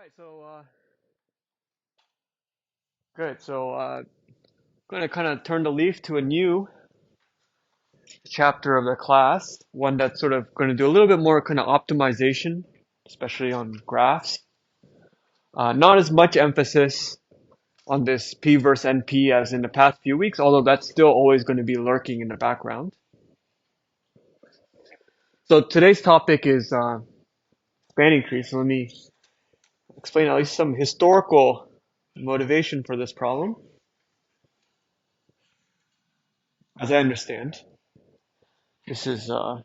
right, good. Going to kind of turn the leaf to a new chapter of the class, one that's sort of going to do a little bit more kind of optimization, especially on graphs. Not as much emphasis on this P versus NP as in the past few weeks, although that's still always going to be lurking in the background. So today's topic is spanning trees. So let me explain at least some historical motivation for this problem, as I understand. This is All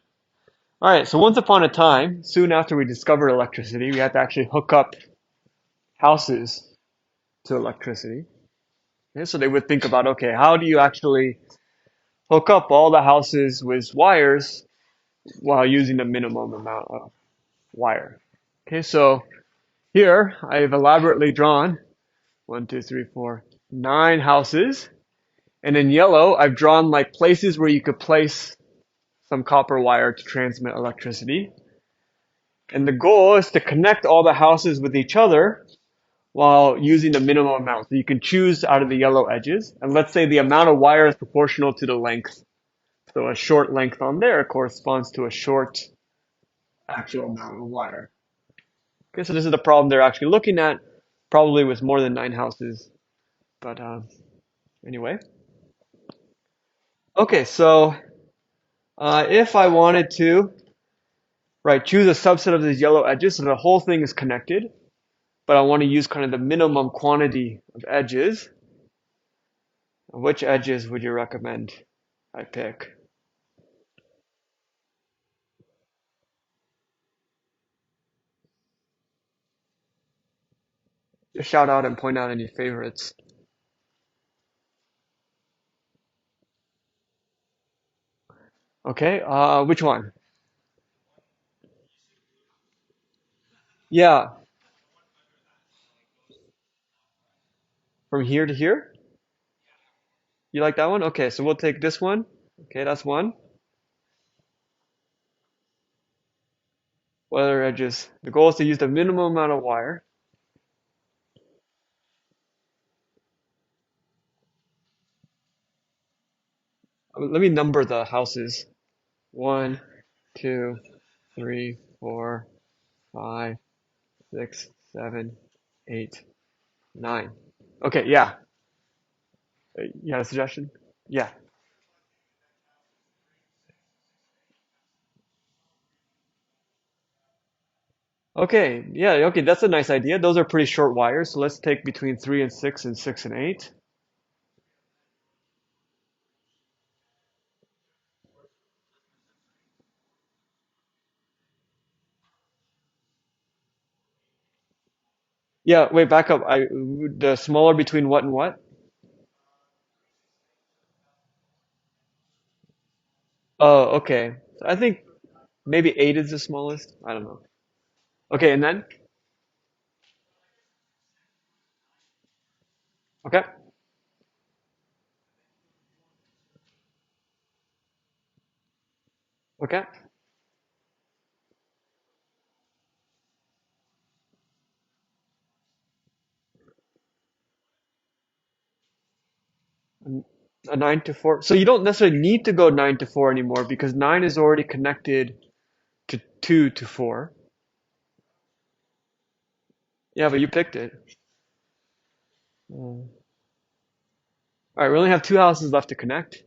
right, so once upon a time, soon after we discovered electricity, we had to actually hook up houses to electricity. Okay, so they would think about, okay, how do you actually hook up all the houses with wires while using the minimum amount of wire? Okay, so here I've elaborately drawn 9 houses. And in yellow, I've drawn like places where you could place some copper wire to transmit electricity. And the goal is to connect all the houses with each other while using the minimum amount. So you can choose out of the yellow edges. And let's say the amount of wire is proportional to the length. So a short length on there corresponds to a short actual amount of wire. Okay, so this is the problem they're actually looking at, probably with more than 9 houses. But anyway. Okay, so if I wanted to, choose a subset of these yellow edges, so the whole thing is connected, but I want to use kind of the minimum quantity of edges. Which edges would you recommend I pick? Just shout out and point out any favorites. Okay, which one? Yeah, from here to here? You like that one? Okay, so we'll take this one. Okay, that's one. What other edges? The goal is to use the minimum amount of wire. Let me number the houses. 1, 2, 3, 4, 5, 6, 7, 8, 9. Okay, yeah. You had a suggestion? Yeah. Okay, yeah, okay, that's a nice idea. Those are pretty short wires, so let's take between 3 and 6 and 6 and 8. Yeah, wait, back up. The smaller between what and what? Oh, okay. So I think maybe 8 is the smallest. I don't know. Okay, and then? Okay. Okay. And a 9 to 4. So you don't necessarily need to go 9 to 4 anymore because 9 is already connected to 2 to 4. Yeah, but you picked it. Mm. All right, we only have 2 houses left to connect.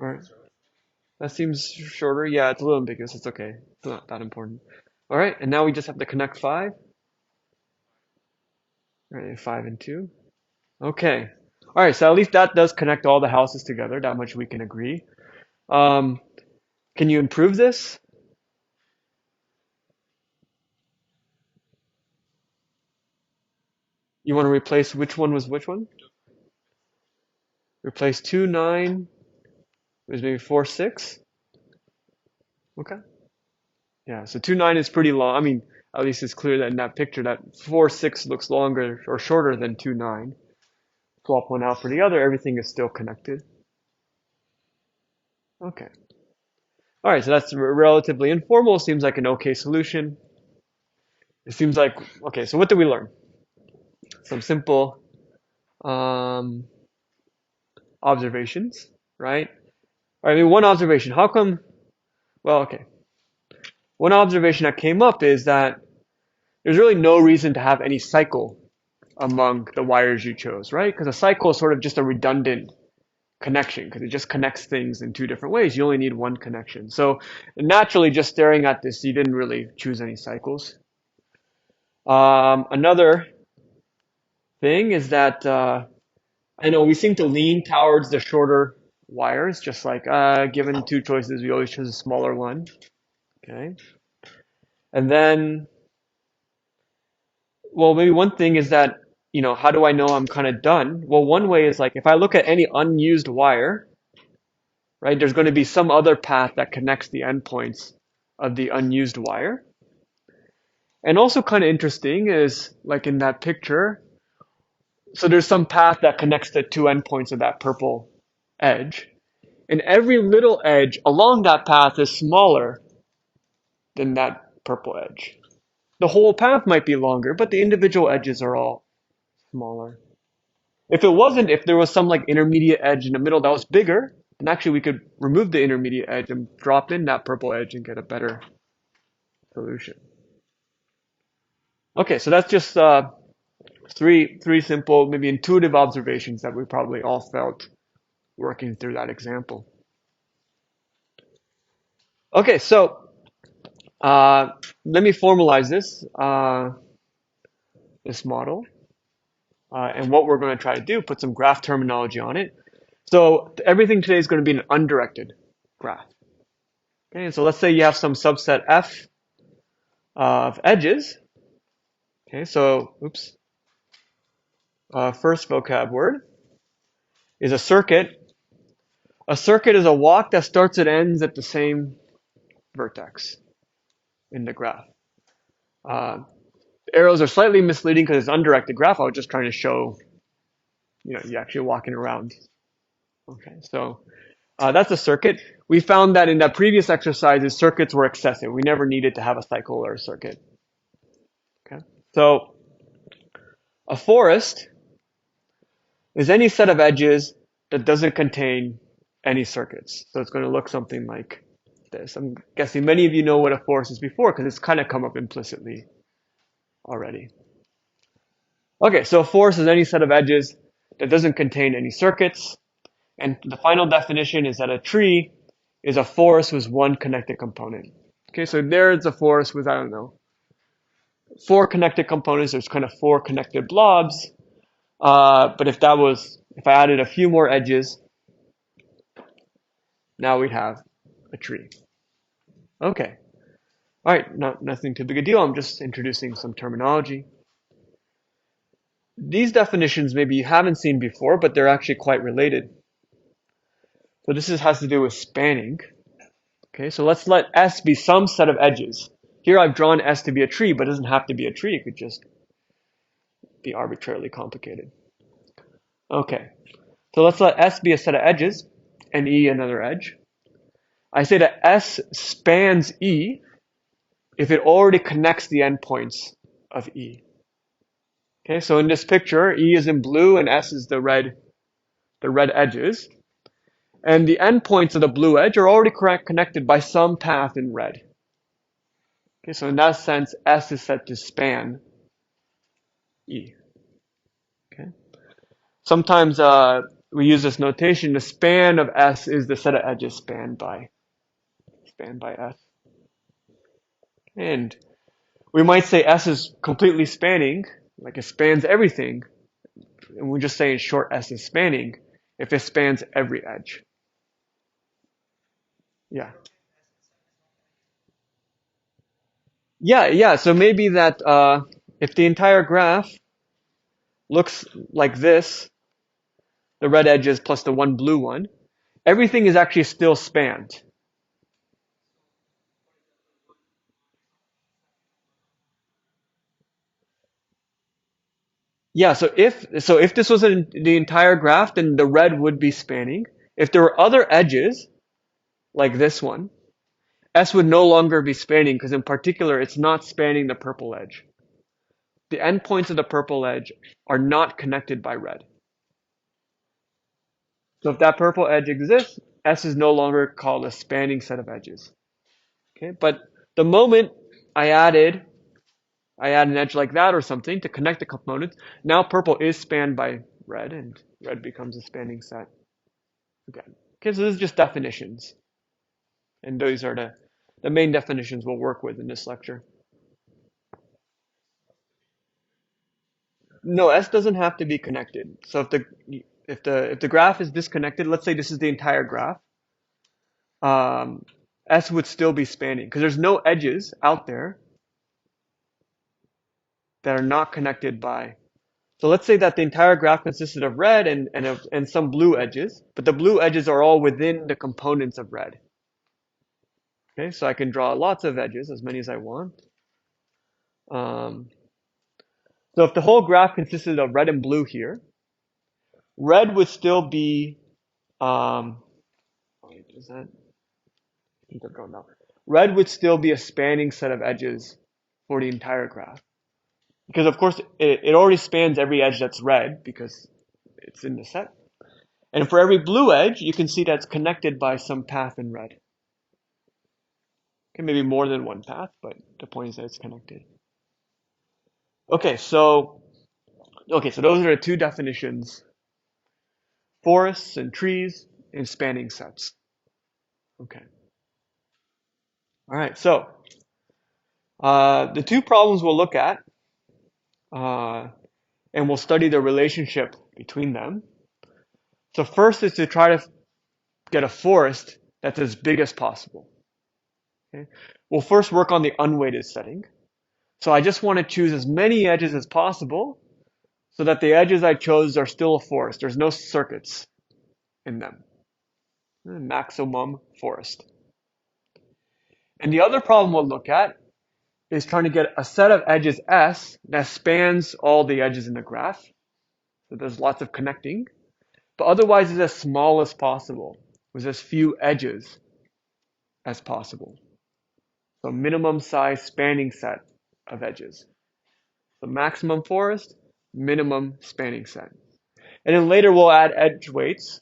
All right. That seems shorter. Yeah, it's a little ambiguous. It's okay. It's not that important. All right, and now we just have to connect 5. All right, 5 and 2. Okay. All right, so at least that does connect all the houses together. That much we can agree. Um, can you improve this? You want to replace which one was which one? Replace 2, 9 with maybe 4, 6. Okay. Yeah, so 2, 9 is pretty long. I mean, at least it's clear that in that picture that 4, 6 looks longer or shorter than 2, 9. Swap one out for the other, everything is still connected. Okay. All right, so that's relatively informal. Seems like an okay solution. It seems like, okay, so what did we learn? Some simple um, observations, right? All right, I mean, one observation. How come? Well, okay. One observation that came up is that there's really no reason to have any cycle among the wires you chose, right? Because a cycle is sort of just a redundant connection because it just connects things in two different ways. You only need one connection. So naturally, just staring at this, you didn't really choose any cycles. Another thing is that I know we seem to lean towards the shorter wires, just like given two choices, we always choose a smaller one. Okay. And then, well, maybe one thing is that, how do I know I'm kind of done? Well, one way is like if I look at any unused wire, right, there's going to be some other path that connects the endpoints of the unused wire. And also kind of interesting is like in that picture, so there's some path that connects the two endpoints of that purple edge. And every little edge along that path is smaller than that purple edge. The whole path might be longer, but the individual edges are all smaller. If there was some like intermediate edge in the middle that was bigger, then actually we could remove the intermediate edge and drop in that purple edge and get a better solution. Okay, so that's just three simple, maybe intuitive observations that we probably all felt working through that example. Okay, so let me formalize this model. And what we're going to try to do, put some graph terminology on it. So everything today is going to be an undirected graph. Okay, and so let's say you have some subset F of edges. Okay, so, oops. First vocab word is a circuit. A circuit is a walk that starts and ends at the same vertex in the graph. The arrows are slightly misleading because it's undirected graph. I was just trying to show, you're actually walking around. Okay, so that's a circuit. We found that in that previous exercises, circuits were excessive. We never needed to have a cycle or a circuit. Okay, so a forest is any set of edges that doesn't contain any circuits. So it's going to look something like this. I'm guessing many of you know what a forest is before because it's kind of come up implicitly already. Okay, so a forest is any set of edges that doesn't contain any circuits. And the final definition is that a tree is a forest with one connected component. Okay, so there's a forest with, I don't know, 4 connected components. There's kind of 4 connected blobs. But if I added a few more edges, now we'd have a tree. Okay. All right, nothing too big a deal. I'm just introducing some terminology. These definitions maybe you haven't seen before, but they're actually quite related. So this has to do with spanning. Okay, so let's let S be some set of edges. Here I've drawn S to be a tree, but it doesn't have to be a tree. It could just be arbitrarily complicated. Okay, so let's let S be a set of edges and E another edge. I say that S spans E if it already connects the endpoints of E. Okay, so in this picture, E is in blue and S is the red edges. And the endpoints of the blue edge are already connected by some path in red. Okay, so in that sense, S is set to span E. Okay. Sometimes we use this notation. The span of S is the set of edges spanned by S. And we might say S is completely spanning, like it spans everything. And we're just saying short S is spanning if it spans every edge. Yeah. Yeah. So maybe that if the entire graph looks like this, the red edges plus the one blue one, everything is actually still spanned. Yeah, so if this was the entire graph, then the red would be spanning. If there were other edges, like this one, S would no longer be spanning because in particular, it's not spanning the purple edge. The endpoints of the purple edge are not connected by red. So if that purple edge exists, S is no longer called a spanning set of edges. Okay, but the moment I add an edge like that or something to connect the components, now purple is spanned by red, and red becomes a spanning set again. Okay, so this is just definitions. And those are the main definitions we'll work with in this lecture. No, S doesn't have to be connected. So if the graph is disconnected, let's say this is the entire graph, um, S would still be spanning because there's no edges out there that are not connected by. So let's say that the entire graph consisted of red and some blue edges, but the blue edges are all within the components of red. Okay, so I can draw lots of edges, as many as I want. Um, so if the whole graph consisted of red and blue here, red would still be, wait, is that? I think they're drawn now. Red would still be a spanning set of edges for the entire graph. Because of course it already spans every edge that's red because it's in the set. And for every blue edge, you can see that's connected by some path in red. Okay, maybe more than one path, but the point is that it's connected. Okay, so those are the two definitions: forests and trees and spanning sets. Okay. All right, so the two problems we'll look at, and we'll study the relationship between them. So first is to try to get a forest that's as big as possible. Okay? We'll first work on the unweighted setting. So I just want to choose as many edges as possible so that the edges I chose are still a forest. There's no circuits in them. Maximum forest. And the other problem we'll look at is trying to get a set of edges S that spans all the edges in the graph. So there's lots of connecting, but otherwise it's as small as possible with as few edges as possible. So minimum size spanning set of edges. So maximum forest, minimum spanning set. And then later we'll add edge weights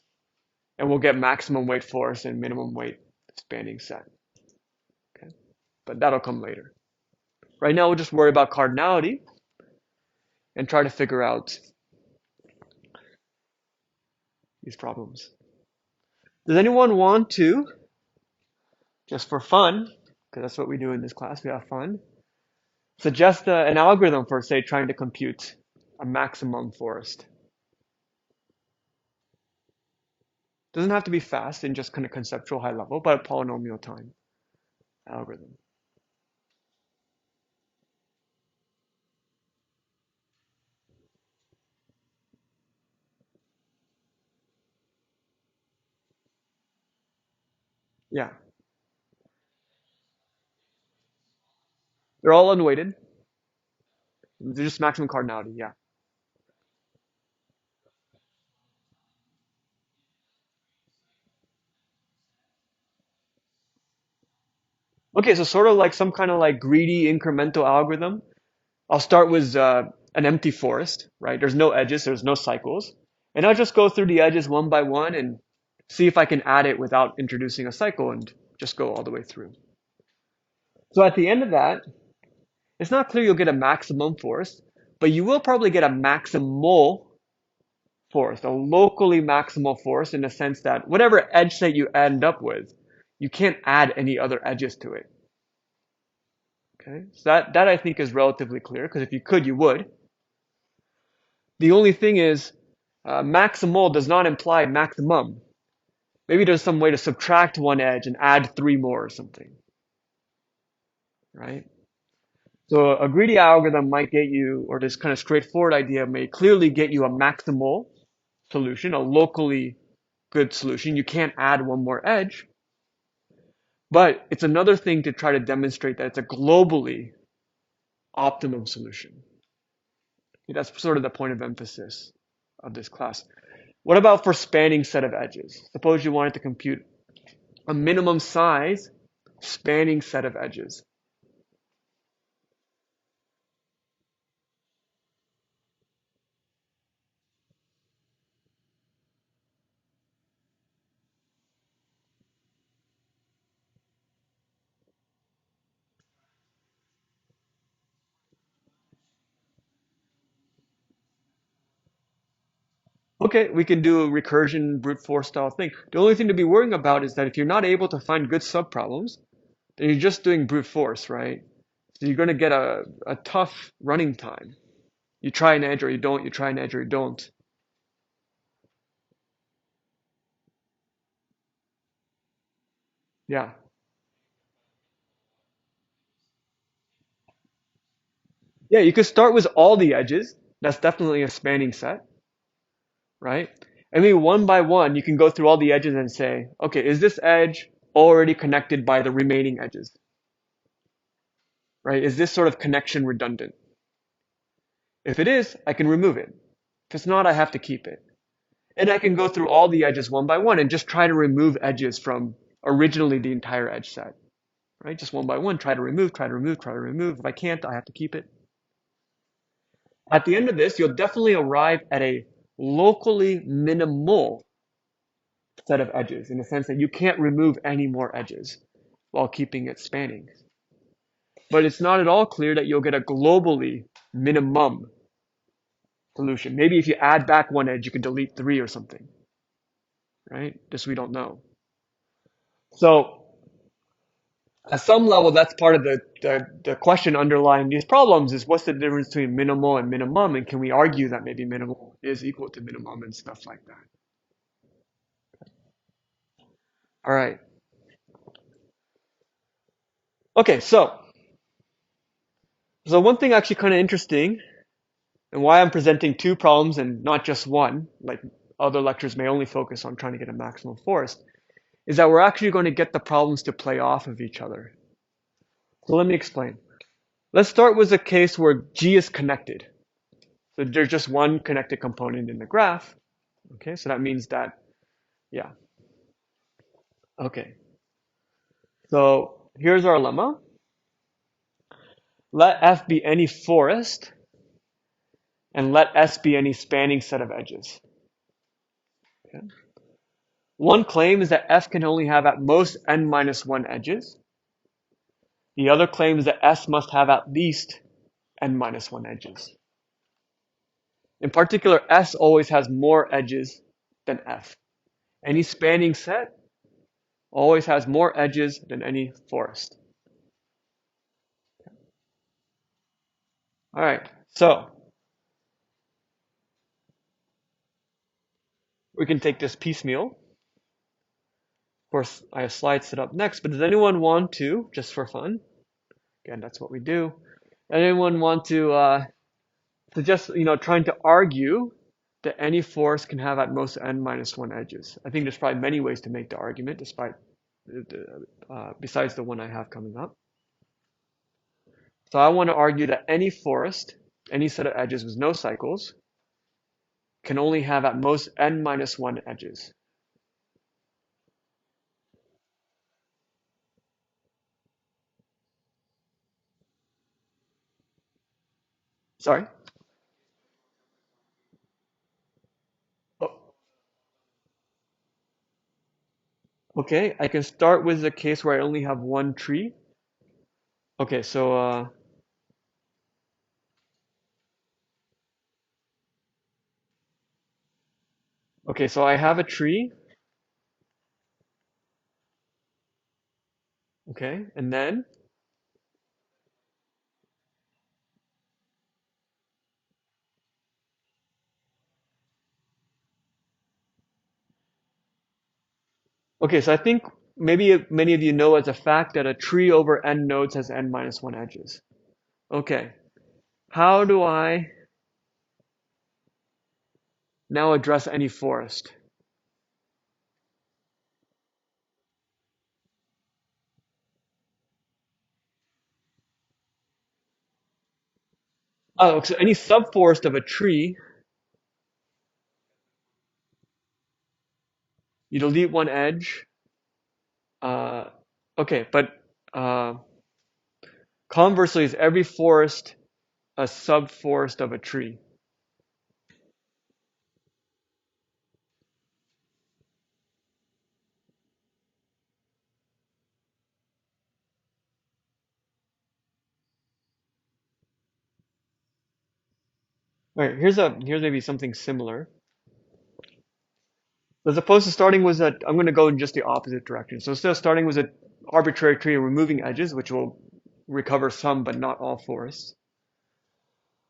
and we'll get maximum weight forest and minimum weight spanning set. Okay, but that'll come later. Right now we'll just worry about cardinality and try to figure out these problems. Does anyone want to, just for fun, because that's what we do in this class, we have fun, suggest an algorithm for, say, trying to compute a maximum forest? Doesn't have to be fast in just kind of conceptual high level, but a polynomial time algorithm. Yeah. They're all unweighted. They're just maximum cardinality, yeah. Okay, so sort of like some kind of like greedy incremental algorithm. I'll start with an empty forest, right? There's no edges, there's no cycles. And I'll just go through the edges one by one and see if I can add it without introducing a cycle and just go all the way through. So at the end of that, it's not clear you'll get a maximum forest, but you will probably get a maximal forest, a locally maximal forest in the sense that whatever edge set you end up with, you can't add any other edges to it. Okay, so that I think is relatively clear, because if you could, you would. The only thing is, maximal does not imply maximum. Maybe there's some way to subtract one edge and add three more or something, right? So a greedy algorithm might get you, or this kind of straightforward idea may clearly get you a maximal solution, a locally good solution. You can't add one more edge. But it's another thing to try to demonstrate that it's a globally optimum solution. That's sort of the point of emphasis of this class. What about for spanning set of edges? Suppose you wanted to compute a minimum size spanning set of edges. Okay, we can do a recursion brute force style thing. The only thing to be worrying about is that if you're not able to find good subproblems, then you're just doing brute force, right? So you're going to get a tough running time. You try an edge or you don't, you try an edge or you don't. Yeah. Yeah, you could start with all the edges. That's definitely a spanning set, right? And maybe one by one, you can go through all the edges and say, okay, is this edge already connected by the remaining edges, right? Is this sort of connection redundant? If it is, I can remove it. If it's not, I have to keep it. And I can go through all the edges one by one and just try to remove edges from originally the entire edge set, right? Just one by one, try to remove, try to remove, try to remove. If I can't, I have to keep it. At the end of this, you'll definitely arrive at a locally minimal set of edges in the sense that you can't remove any more edges while keeping it spanning. But it's not at all clear that you'll get a globally minimum solution. Maybe if you add back one edge, you can delete three or something, right? This we don't know. So at some level, that's part of the question underlying these problems is what's the difference between minimal and minimum, and can we argue that maybe minimal is equal to minimum and stuff like that. All right. Okay, so one thing actually kind of interesting, and why I'm presenting two problems and not just one, like other lectures may only focus on trying to get a maximum force, is that we're actually going to get the problems to play off of each other. So let me explain. Let's start with a case where G is connected. So there's just one connected component in the graph. Okay, so that means that, yeah. Okay, so here's our lemma. Let F be any forest, and let S be any spanning set of edges. Okay. One claim is that F can only have at most n minus 1 edges. The other claim is that S must have at least n minus 1 edges. In particular, S always has more edges than F. Any spanning set always has more edges than any forest. All right, so we can take this piecemeal. Of course, I have slides set up next, but does anyone want to, just for fun, again, that's what we do, anyone want to suggest, trying to argue that any force can have at most n minus 1 edges? I think there's probably many ways to make the argument, besides the one I have coming up. So I want to argue that any forest, any set of edges with no cycles, can only have at most n minus 1 edges. Sorry? Oh, okay, I can start with a case where I only have one tree. Okay, so I have a tree. Okay, and then okay, so I think maybe many of you know as a fact that a tree over n nodes has n minus 1 edges. Okay, how do I now address any forest? Oh, so any subforest of a tree, you delete one edge. Uh, okay, but Uh, Conversely, is every forest a subforest of a tree? All right, here's maybe something similar. As opposed to starting with a, I'm going to go in just the opposite direction. So instead of starting with an arbitrary tree and removing edges, which will recover some but not all forests,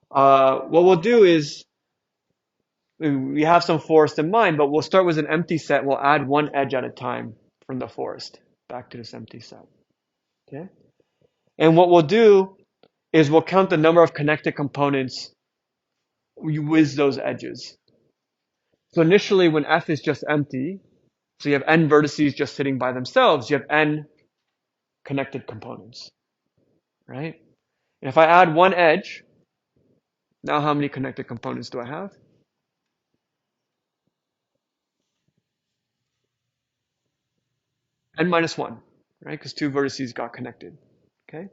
what we'll do is we have some forest in mind, but we'll start with an empty set. We'll add one edge at a time from the forest back to this empty set. Okay. And what we'll do is we'll count the number of connected components with those edges. So initially, when F is just empty, so you have n vertices just sitting by themselves, you have n connected components, right? And if I add one edge, now how many connected components do I have? N minus one, right? Because two vertices got connected, okay?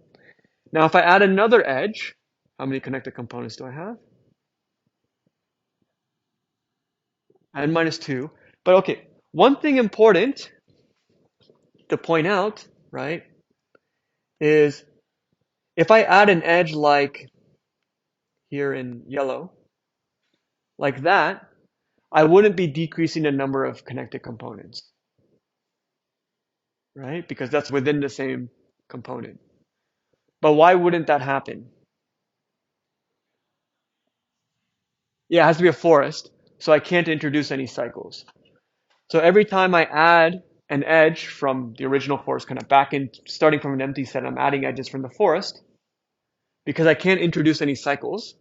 Now if I add another edge, how many connected components do I have? N minus two. But okay, one thing important to point out, right, is if I add an edge like here in yellow, like that, I wouldn't be decreasing the number of connected components, right? Because that's within the same component. But why wouldn't that happen? Yeah, it has to be a forest, so I can't introduce any cycles. So every time I add an edge from the original forest, kind of back in, starting from an empty set, I'm adding edges from the forest. Because I can't introduce any cycles,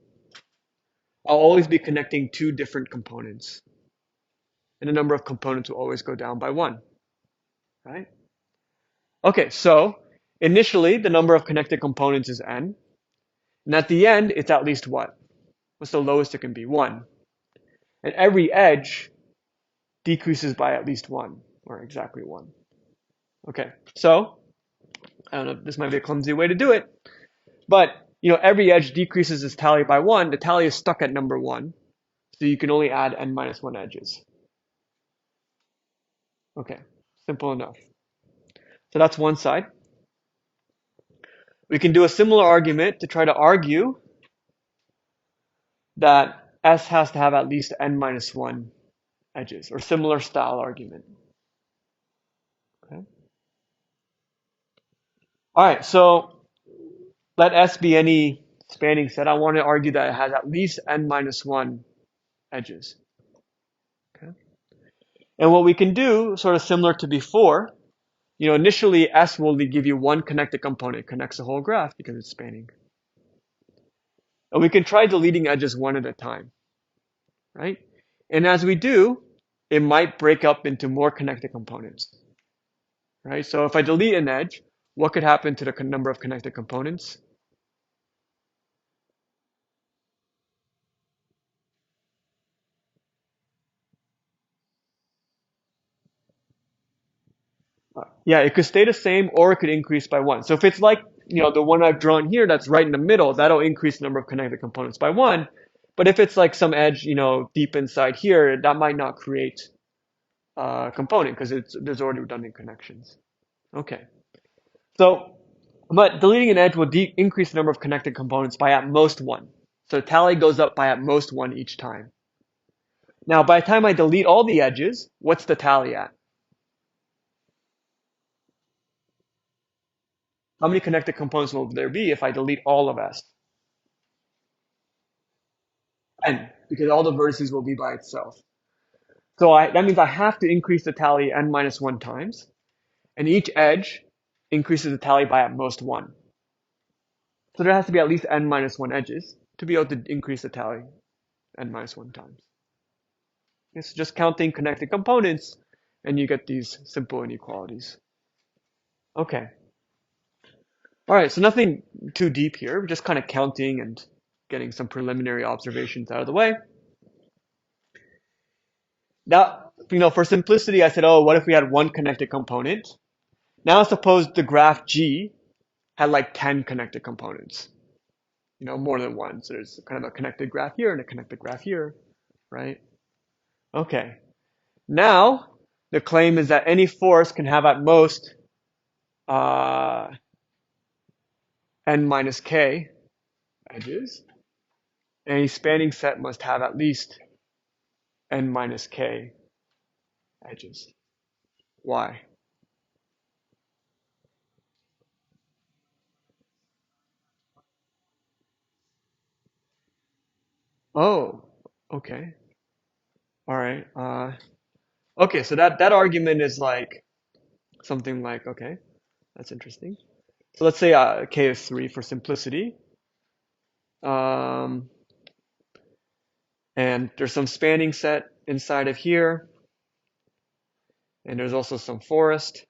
I'll always be connecting two different components. And the number of components will always go down by one, right? Okay, so initially the number of connected components is n. And at the end, it's at least what? What's the lowest it can be? 1. And every edge decreases by at least 1, or exactly 1. Okay, so I don't know, this might be a clumsy way to do it, but every edge decreases its tally by 1. The tally is stuck at number 1, so you can only add n minus 1 edges. Okay, simple enough. So that's one side. We can do a similar argument to try to argue that S has to have at least n minus 1 edges, or similar style argument. Okay. All right, so let S be any spanning set. I want to argue that it has at least n minus 1 edges. Okay. And what we can do, sort of similar to before, initially S will give you one connected component. It connects the whole graph because it's spanning. And we can try deleting edges one at a time, right? And as we do, it might break up into more connected components, right? So if I delete an edge, what could happen to the number of connected components? Yeah, it could stay the same or it could increase by 1. So if it's like, the one I've drawn here that's right in the middle, that'll increase the number of connected components by 1. But if it's like some edge, deep inside here, that might not create a component because there's already redundant connections. Okay. So, but deleting an edge will increase the number of connected components by at most 1. So the tally goes up by at most 1 each time. Now, by the time I delete all the edges, what's the tally at? How many connected components will there be if I delete all of S? N, because all the vertices will be by itself. So that means I have to increase the tally n minus 1 times, and each edge increases the tally by at most 1. So there has to be at least n minus 1 edges to be able to increase the tally n minus 1 times. It's just counting connected components, and you get these simple inequalities. Okay. All right, so nothing too deep here. We're just kind of counting and getting some preliminary observations out of the way. Now, for simplicity, I said, oh, what if we had one connected component? Now suppose the graph G had like 10 connected components, more than one. So there's kind of a connected graph here and a connected graph here, right? Okay. Now, the claim is that any forest can have at most uh, n minus k edges. Any spanning set must have at least n minus k edges. Why? Oh, okay. All right. Okay, so that argument is like something like, okay, that's interesting. So let's say k is 3 for simplicity. Um, and there's some spanning set inside of here, and there's also some forest.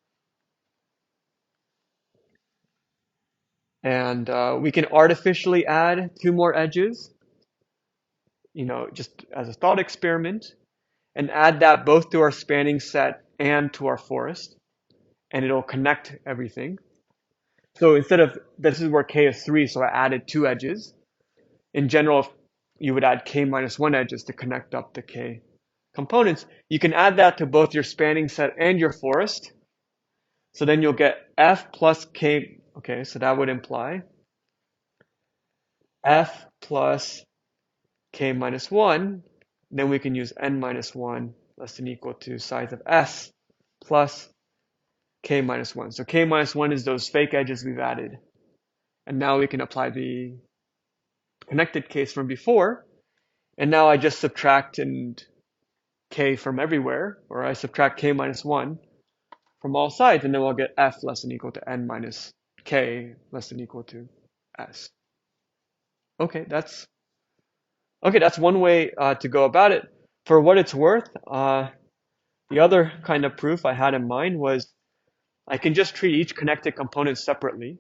And we can artificially add 2 more edges, just as a thought experiment, and add that both to our spanning set and to our forest, and it'll connect everything. So instead of, this is where k is 3, so I added 2 edges. In general, you would add k minus 1 edges to connect up the k components. You can add that to both your spanning set and your forest. So then you'll get f plus k. Okay, so that would imply f plus k minus 1. Then we can use n minus 1 less than equal to size of s plus k minus 1. So k minus 1 is those fake edges we've added. And now we can apply the connected case from before. And now I just subtract k from everywhere, or I subtract k minus 1 from all sides, and then we'll get f less than equal to n minus k less than equal to s. Okay, that's one way to go about it. For what it's worth, the other kind of proof I had in mind was I can just treat each connected component separately.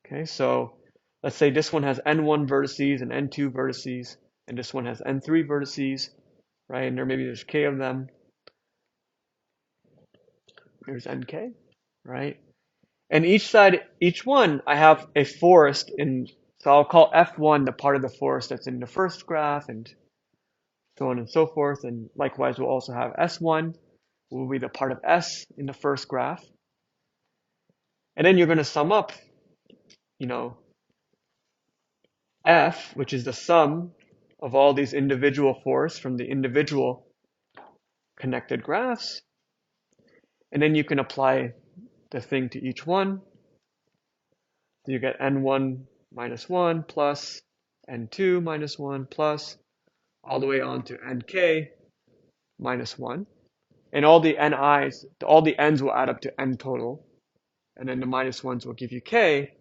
Okay, so let's say this one has n1 vertices and n2 vertices, and this one has n3 vertices, right? And maybe there's k of them. Here's nk, right? And each one, I have a forest so I'll call f1 the part of the forest that's in the first graph, and so on and so forth. And likewise, we'll also have s1 will be the part of s in the first graph. And then you're going to sum up, f, which is the sum of all these individual forests from the individual connected graphs. And then you can apply the thing to each one. So you get n1 minus 1 plus n2 minus 1 plus all the way on to nk minus 1. And all the n's will add up to n total. And then the minus 1s will give you k.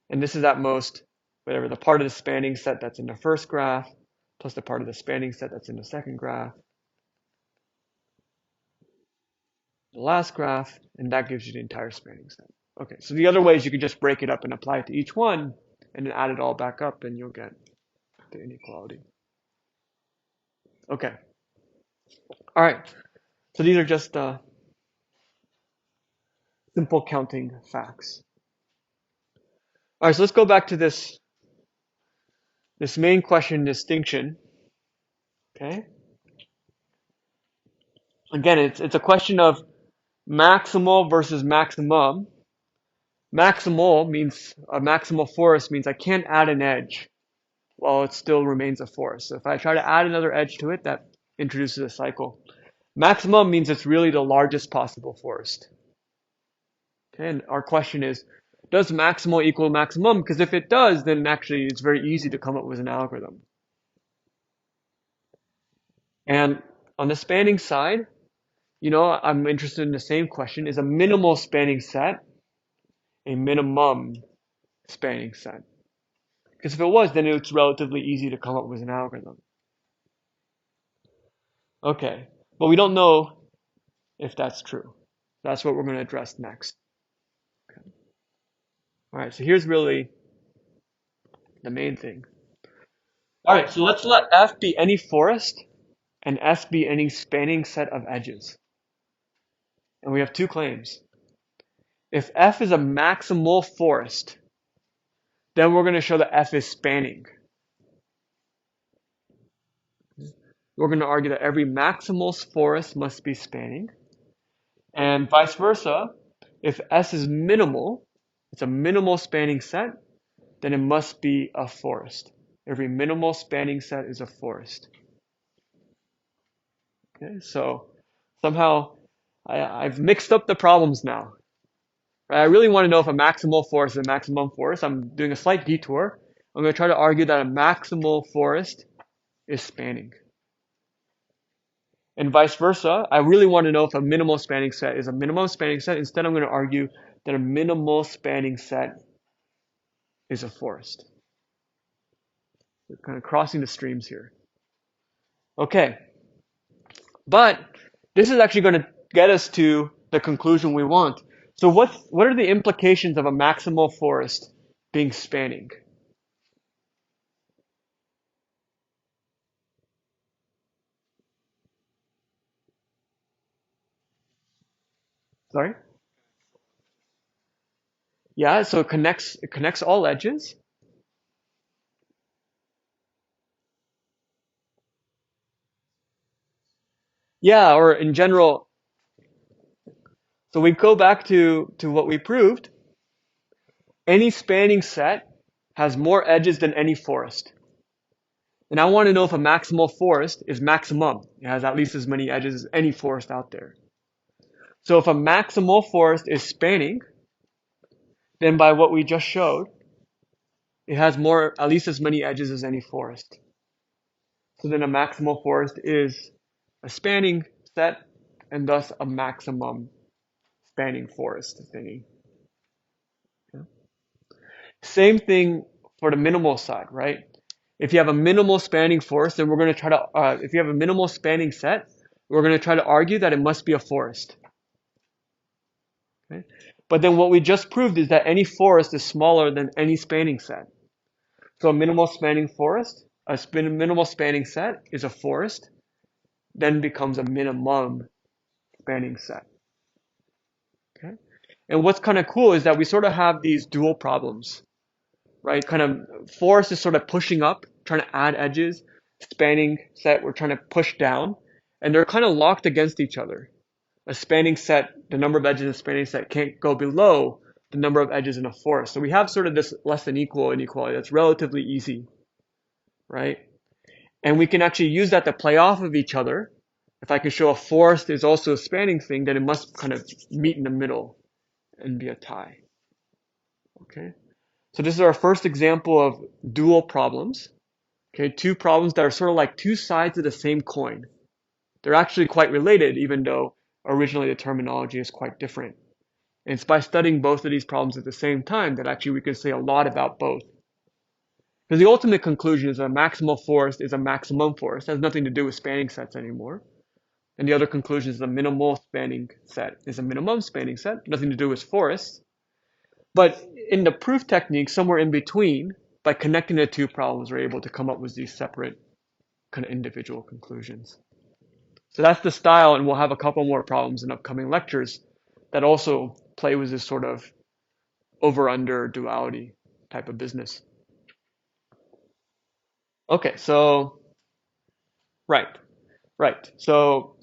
And this is at most whatever the part of the spanning set that's in the first graph plus the part of the spanning set that's in the second graph, the last graph, and that gives you the entire spanning set. Okay, so the other way is you can just break it up and apply it to each one and then add it all back up and you'll get the inequality. Okay. All right. So these are just simple counting facts. All right, so let's go back to this main question distinction. Okay. Again, it's a question of maximal versus maximum. Maximal means a maximal forest means I can't add an edge while it still remains a forest. So if I try to add another edge to it, that introduces a cycle. Maximum means it's really the largest possible forest. Okay, and our question is, does maximal equal maximum? Because if it does, then actually it's very easy to come up with an algorithm. And on the spanning side, I'm interested in the same question. Is a minimal spanning set a minimum spanning set? Because if it was, then it's relatively easy to come up with an algorithm. Okay, but we don't know if that's true. That's what we're going to address next. Okay. All right, so here's really the main thing. All right, so let's let F be any forest and S be any spanning set of edges. And we have two claims. If F is a maximal forest, then we're going to show that F is spanning. We're going to argue that every maximal forest must be spanning. And vice versa, if S is minimal, it's a minimal spanning set, then it must be a forest. Every minimal spanning set is a forest. Okay, so somehow I've mixed up the problems now. Right? I really want to know if a maximal forest is a maximum forest. I'm doing a slight detour. I'm going to try to argue that a maximal forest is spanning. And vice versa, I really want to know if a minimal spanning set is a minimum spanning set. Instead, I'm going to argue that a minimal spanning set is a forest. We're kind of crossing the streams here. Okay, but this is actually going to get us to the conclusion we want. So what are the implications of a maximal forest being spanning? Sorry? Yeah, so it connects all edges. Yeah, or in general, so we go back to what we proved. Any spanning set has more edges than any forest. And I want to know if a maximal forest is maximum. It has at least as many edges as any forest out there. So if a maximal forest is spanning, then by what we just showed, it has at least as many edges as any forest. So then a maximal forest is a spanning set and thus a maximum spanning forest thingy. Yeah. Same thing for the minimal side, right? If you have a minimal spanning forest, then we're going to try to, if you have a minimal spanning set, we're going to try to argue that it must be a forest. Okay? But then what we just proved is that any forest is smaller than any spanning set. So a minimal spanning forest, minimal spanning set is a forest, then becomes a minimum spanning set. Okay? And what's kind of cool is that we sort of have these dual problems, right? Kind of forest is sort of pushing up, trying to add edges. Spanning set, we're trying to push down, and they're kind of locked against each other. A spanning set, the number of edges in a spanning set can't go below the number of edges in a forest. So we have sort of this less than equal inequality that's relatively easy, right? And we can actually use that to play off of each other. If I can show a forest is also a spanning thing, then it must kind of meet in the middle and be a tie. Okay, so this is our first example of dual problems. Okay, two problems that are sort of like two sides of the same coin. They're actually quite related, even though originally the terminology is quite different. And it's by studying both of these problems at the same time that actually we can say a lot about both. Because the ultimate conclusion is that a maximal forest is a maximum forest. It has nothing to do with spanning sets anymore. And the other conclusion is the minimal spanning set is a minimum spanning set, nothing to do with forests. But in the proof technique, somewhere in between, by connecting the two problems, we're able to come up with these separate kind of individual conclusions. So that's the style, and we'll have a couple more problems in upcoming lectures that also play with this sort of over-under duality type of business. Okay, so right. So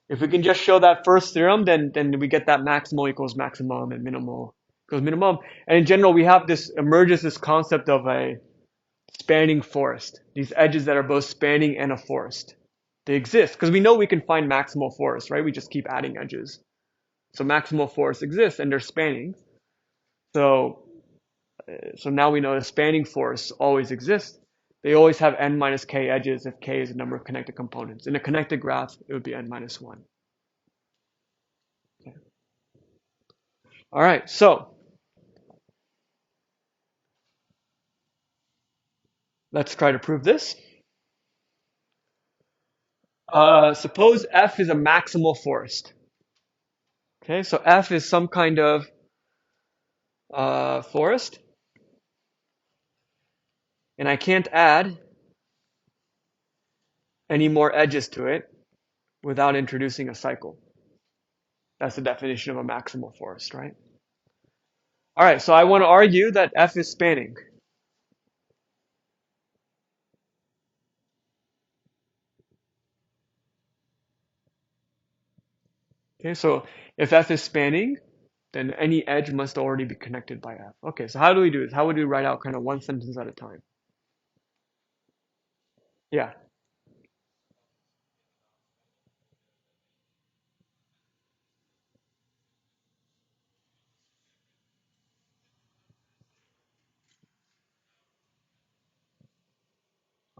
if we can just show that first theorem, then we get that maximal equals maximum and minimal equals minimum. And in general, we have emerges this concept of a spanning forest. These edges that are both spanning and a forest. They exist because we know we can find maximal forests, right? We just keep adding edges. So maximal forests exist and they're spanning. So now we know the spanning forests always exist. They always have n minus k edges if k is the number of connected components. In a connected graph, it would be n minus 1. Okay. All right, so let's try to prove this. Suppose F is a maximal forest. Okay, so F is some kind of forest. And I can't add any more edges to it without introducing a cycle. That's the definition of a maximal forest, right? All right, so I want to argue that F is spanning. Okay, so if F is spanning, then any edge must already be connected by F. Okay, so how do we do this? How would we write out kind of one sentence at a time? Yeah.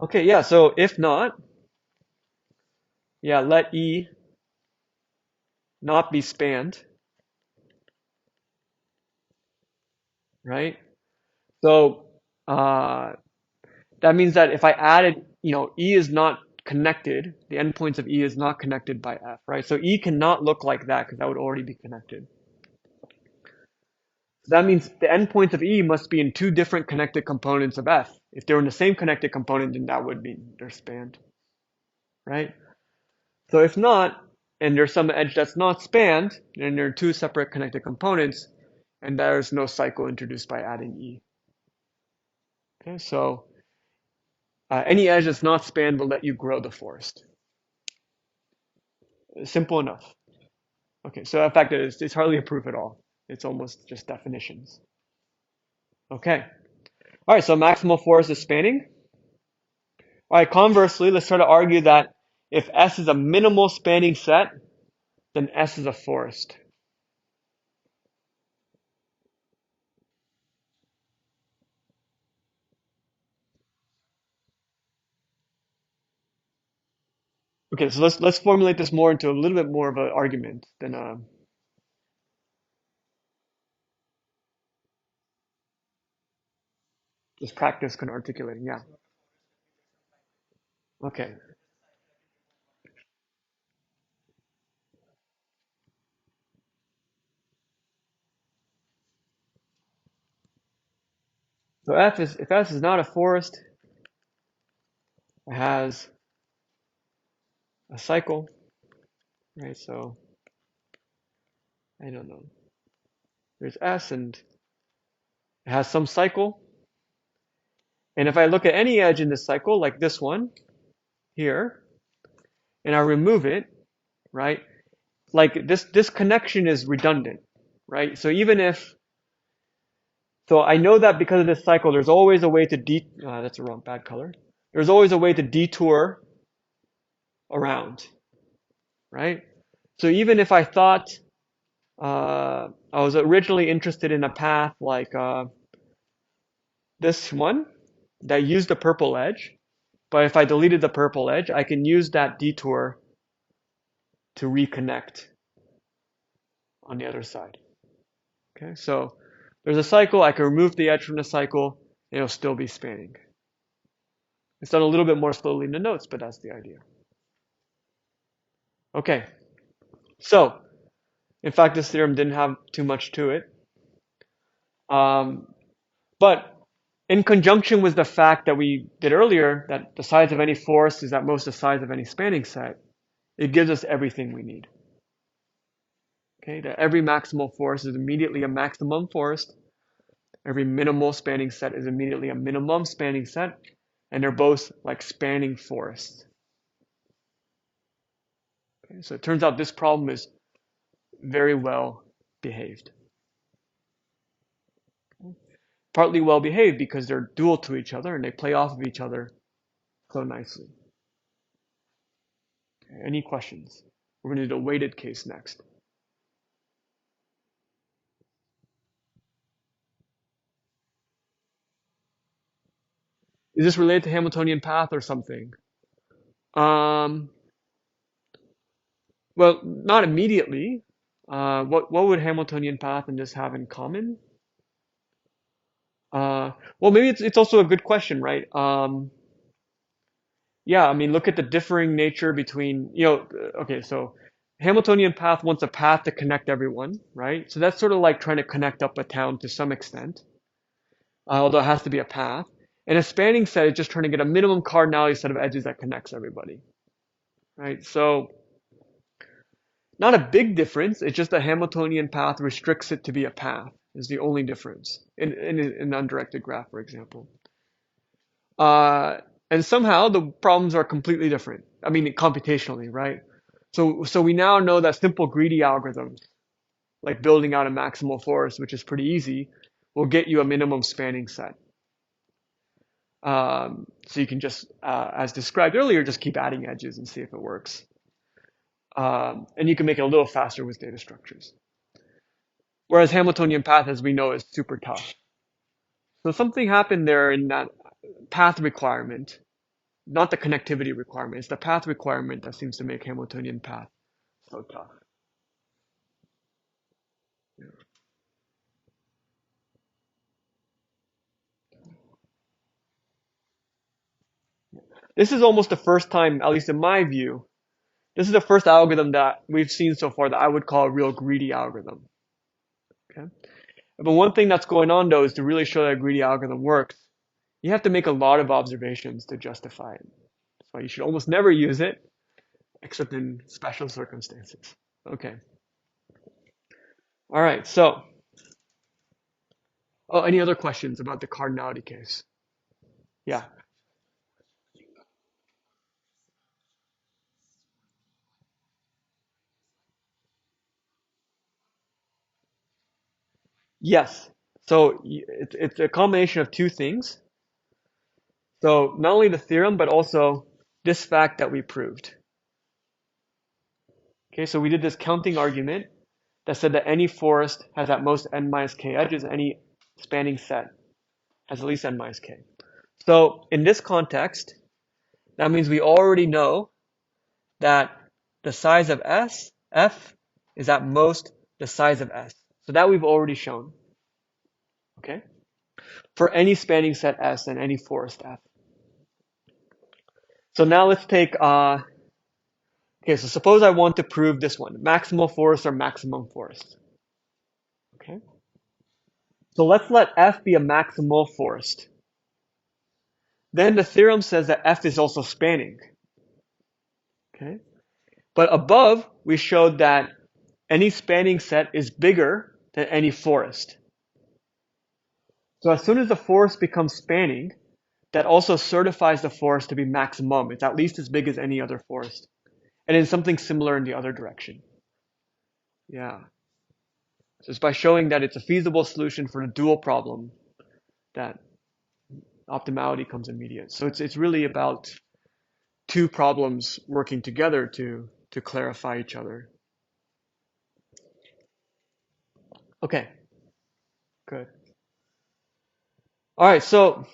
Okay, yeah, so if not, yeah, let E not be spanned, right? So uh, that means that if I added, E is not connected, the endpoints of E is not connected by F, right? So E cannot look like that because that would already be connected. So that means the endpoints of E must be in two different connected components of F. If they're in the same connected component, then that would mean they're spanned, right? So if not, and there's some edge that's not spanned, then there are two separate connected components, and there's no cycle introduced by adding E. Okay, so any edge that's not spanned will let you grow the forest. Simple enough. Okay, so in fact, it's hardly a proof at all. It's almost just definitions. Okay. All right, so maximal forest is spanning. All right, conversely, let's try to argue that if S is a minimal spanning set, then S is a forest. Okay, so let's formulate this more into a little bit more of an argument than just practice kind of articulating. Yeah. Okay. So if S is not a forest, it has a cycle, right? So I don't know. There's S and it has some cycle. And if I look at any edge in this cycle, like this one here, and I remove it, right? Like this connection is redundant, right? So so I know that because of this cycle, there's always a way to that's a wrong, bad color. There's always a way to detour around, right? So even if I thought I was originally interested in a path like this one that used the purple edge, but if I deleted the purple edge, I can use that detour to reconnect on the other side. Okay, so there's a cycle, I can remove the edge from the cycle, and it'll still be spanning. It's done a little bit more slowly in the notes, but that's the idea. Okay, so in fact, this theorem didn't have too much to it. But in conjunction with the fact that we did earlier, that the size of any forest is at most the size of any spanning set, it gives us everything we need. Okay, that every maximal forest is immediately a maximum forest. Every minimal spanning set is immediately a minimum spanning set, and they're both like spanning forests. Okay, so it turns out this problem is very well behaved. Partly well behaved because they're dual to each other and they play off of each other so nicely. Okay, any questions? We're going to do the weighted case next. Is this related to Hamiltonian path or something? Um, well, not immediately. What would Hamiltonian path and this have in common? Well, maybe it's also a good question, right? Yeah, I mean, look at the differing nature between, okay, so Hamiltonian path wants a path to connect everyone, right? So that's sort of like trying to connect up a town to some extent, although it has to be a path. And a spanning set is just trying to get a minimum cardinality set of edges that connects everybody, right? So Not a big difference. It's just a Hamiltonian path restricts it to be a path is the only difference in an undirected graph, for example. Uh, and somehow the problems are completely different. I mean, computationally, right? So we now know that simple greedy algorithms, like building out a maximal forest, which is pretty easy, will get you a minimum spanning set. So you can just, as described earlier, just keep adding edges and see if it works. And you can make it a little faster with data structures. Whereas Hamiltonian path, as we know, is super tough. So something happened there in that path requirement, not the connectivity requirement. It's the path requirement that seems to make Hamiltonian path so tough. Yeah. This is almost the first time, at least in my view, this is the first algorithm that we've seen so far that I would call a real greedy algorithm. Okay. But one thing that's going on though is to really show that a greedy algorithm works, you have to make a lot of observations to justify it. That's why you should almost never use it, except in special circumstances. Okay. All right. So, oh, any other questions about the cardinality case? Yeah. Yes. So it's a combination of two things. So not only the theorem, but also this fact that we proved. Okay, so we did this counting argument that said that any forest has at most n minus k edges, any spanning set has at least n minus k. So in this context, that means we already know that the size of f, is at most the size of S. So that we've already shown. Okay? For any spanning set S and any forest F. So now let's take, okay, so suppose I want to prove this one, maximal forest or maximum forest. Okay? So let's let F be a maximal forest. Then the theorem says that F is also spanning. Okay? But above, we showed that any spanning set is bigger than any forest. So as soon as the forest becomes spanning, that also certifies the forest to be maximum. It's at least as big as any other forest. And it's something similar in the other direction. Yeah. So it's by showing that it's a feasible solution for the dual problem that optimality comes immediate. So it's really about two problems working together to clarify each other. Okay, good. All right, so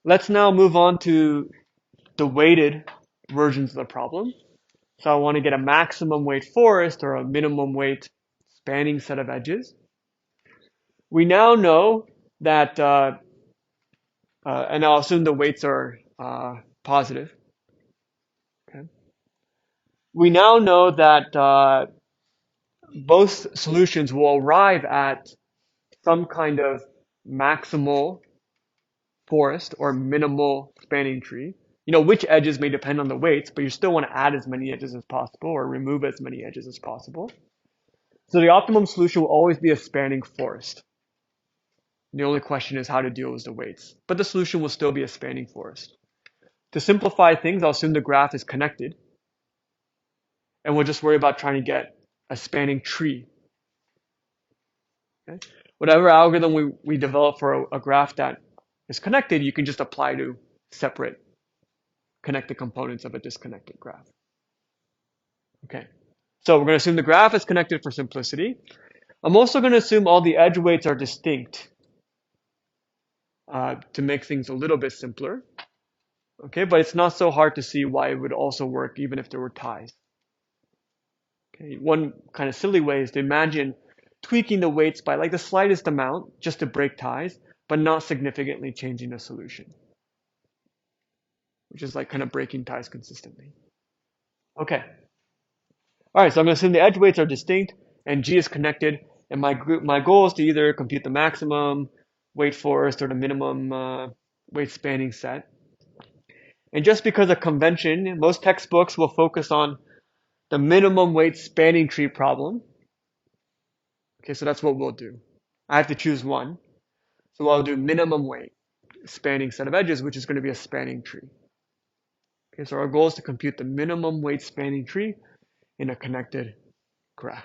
let's now move on to the weighted versions of the problem. So I want to get a maximum weight forest or a minimum weight spanning set of edges. We now know that, and I'll assume the weights are positive. Okay. We now know that both solutions will arrive at some kind of maximal forest or minimal spanning tree. You know, which edges may depend on the weights, but you still want to add as many edges as possible or remove as many edges as possible. So the optimum solution will always be a spanning forest. The only question is how to deal with the weights. But the solution will still be a spanning forest. To simplify things, I'll assume the graph is connected. And we'll just worry about trying to get a spanning tree. Okay? Whatever algorithm we develop for a graph that is connected, you can just apply to separate connected components of a disconnected graph. Okay, so we're going to assume the graph is connected for simplicity. I'm also going to assume all the edge weights are distinct to make things a little bit simpler. Okay, but it's not so hard to see why it would also work even if there were ties. Okay, one kind of silly way is to imagine tweaking the weights by like the slightest amount just to break ties, but not significantly changing the solution, which is like kind of breaking ties consistently. Okay. All right, so I'm going to assume the edge weights are distinct and G is connected, and my goal is to either compute the maximum weight forest or the minimum weight spanning set. And just because of convention, most textbooks will focus on the minimum weight spanning tree problem. Okay, so that's what we'll do. I have to choose one. So I'll do minimum weight spanning set of edges, which is going to be a spanning tree. Okay, so our goal is to compute the minimum weight spanning tree in a connected graph.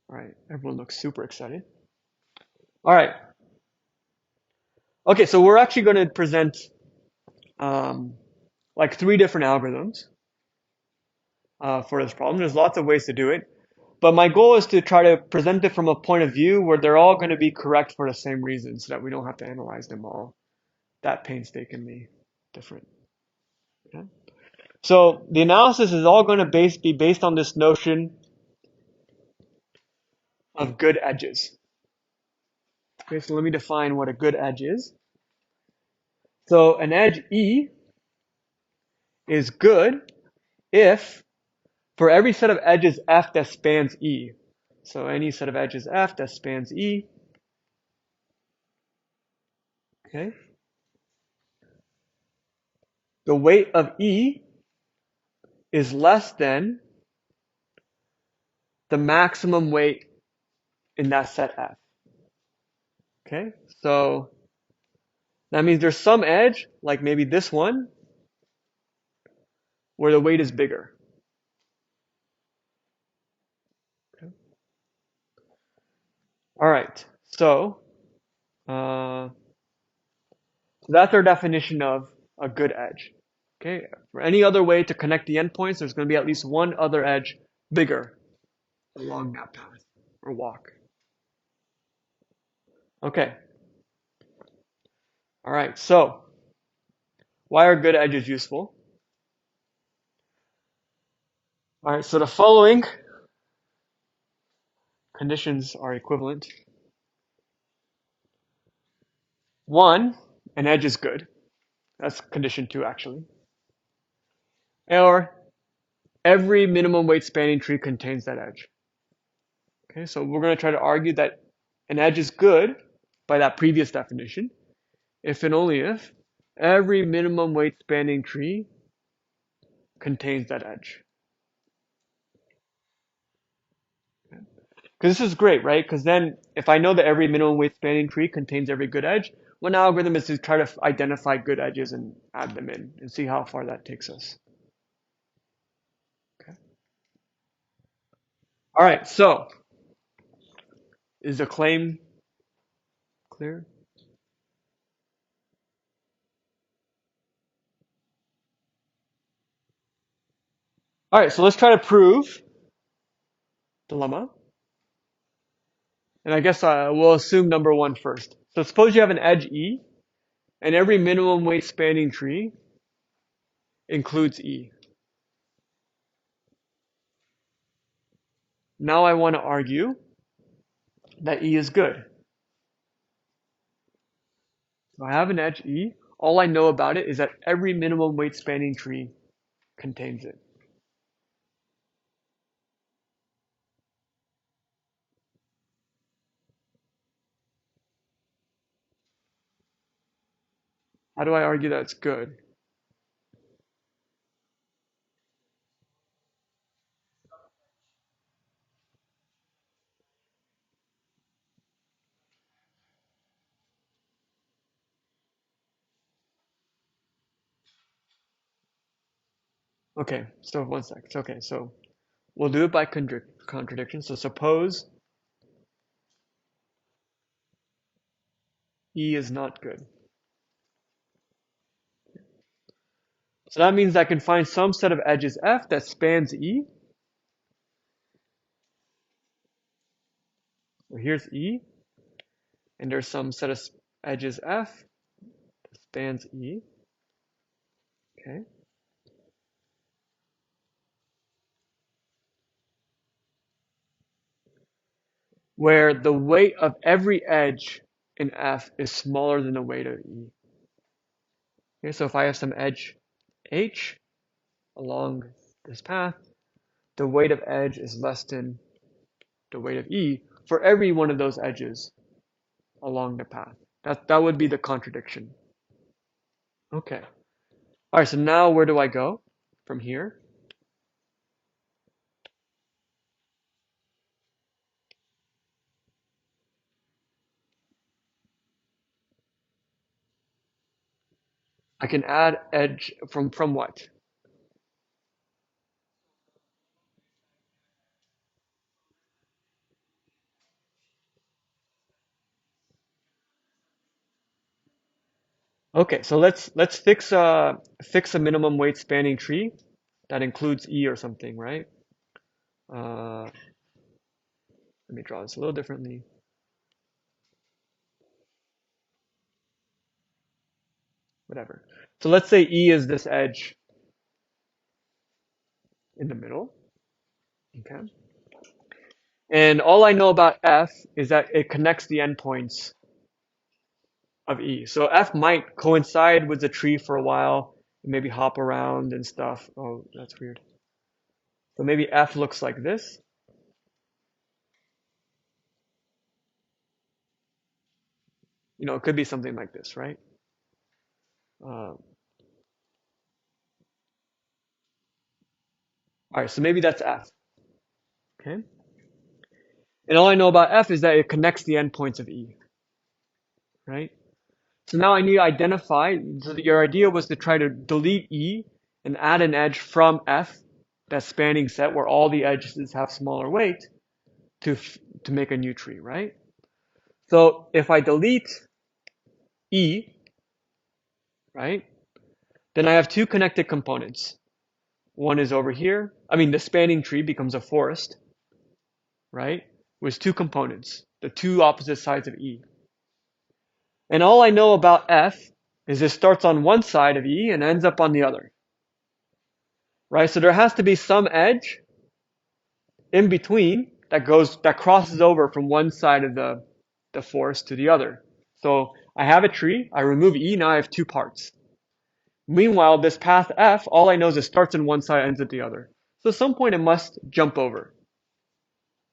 All right, everyone looks super excited. All right. Okay, so we're actually going to present like 3 different algorithms for this problem. There's lots of ways to do it, but my goal is to try to present it from a point of view where they're all going to be correct for the same reason, so that we don't have to analyze them all that painstakingly different. Okay? So the analysis is all going to be based on this notion of good edges. Okay, so let me define what a good edge is. So an edge E is good if for every set of edges F that spans E. So any set of edges F that spans E, okay, the weight of E is less than the maximum weight in that set F. Okay, so that means there's some edge, like maybe this one, where the weight is bigger. Okay. All right, so that's our definition of a good edge. Okay, for any other way to connect the endpoints, there's going to be at least one other edge bigger along that path or walk. Okay. All right, so why are good edges useful? All right, so the following conditions are equivalent. 1, an edge is good. That's condition 2, actually. Or every minimum weight spanning tree contains that edge. Okay, so we're going to try to argue that an edge is good by that previous definition, if and only if every minimum weight spanning tree contains that edge. Because this is great, right? Because then if I know that every minimum weight spanning tree contains every good edge, one algorithm is to try to identify good edges and add them in and see how far that takes us. Okay. All right, so is the claim clear? All right, so let's try to prove the lemma. And I guess we'll assume number 1 first. So suppose you have an edge E, and every minimum weight spanning tree includes E. Now I want to argue that E is good. So I have an edge E. All I know about it is that every minimum weight spanning tree contains it. How do I argue that it's good? Okay, so 1 sec. Okay, so we'll do it by contradiction. So suppose E is not good. So that means I can find some set of edges F that spans E. So here's E, and there's some set of edges F that spans E. Okay. Where the weight of every edge in F is smaller than the weight of E. Okay, so if I have some edge H along this path, the weight of edge is less than the weight of E for every one of those edges along the path. That would be the contradiction. Okay. All right, so now where do I go? from here. I can add edge from what? Okay, so let's fix a minimum weight spanning tree that includes E or something, right? Let me draw this a little differently. Whatever. So let's say E is this edge in the middle. Okay. And all I know about F is that it connects the endpoints of E. So F might coincide with the tree for a while, and maybe hop around and stuff. Oh, that's weird. So maybe F looks like this. It could be something like this, right? All right, so maybe that's F. Okay. And all I know about F is that it connects the endpoints of E, right? So now I need to identify, so that your idea was to try to delete E and add an edge from F, that spanning set where all the edges have smaller weight, to make a new tree, right? So if I delete E, right, then I have two connected components. One is over here. I mean, the spanning tree becomes a forest, right, with two components, the two opposite sides of E. And all I know about F is it starts on one side of E and ends up on the other, right? So there has to be some edge in between that crosses over from one side of the forest to the other. So I have a tree, I remove E, now I have two parts. Meanwhile, this path F, all I know is it starts on one side, ends at the other. So at some point it must jump over.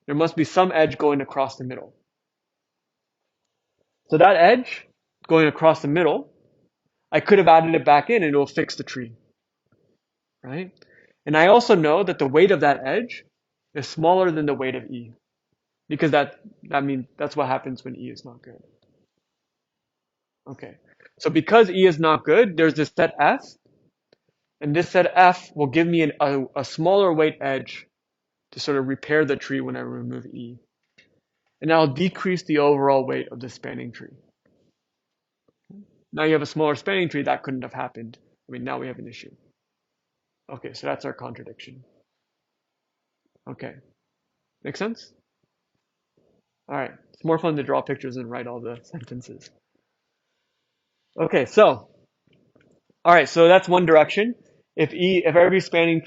There must be some edge going across the middle. So that edge going across the middle, I could have added it back in and it will fix the tree, right? And I also know that the weight of that edge is smaller than the weight of E, because that means that's what happens when E is not good. Okay. So because E is not good, there's this set F, and this set F will give me a smaller weight edge to sort of repair the tree when I remove E. And that'll decrease the overall weight of the spanning tree. Now you have a smaller spanning tree, that couldn't have happened. I mean, now we have an issue. Okay, so that's our contradiction. Okay. Make sense? All right. It's more fun to draw pictures and write all the sentences. Okay, so all right, so that's one direction. If every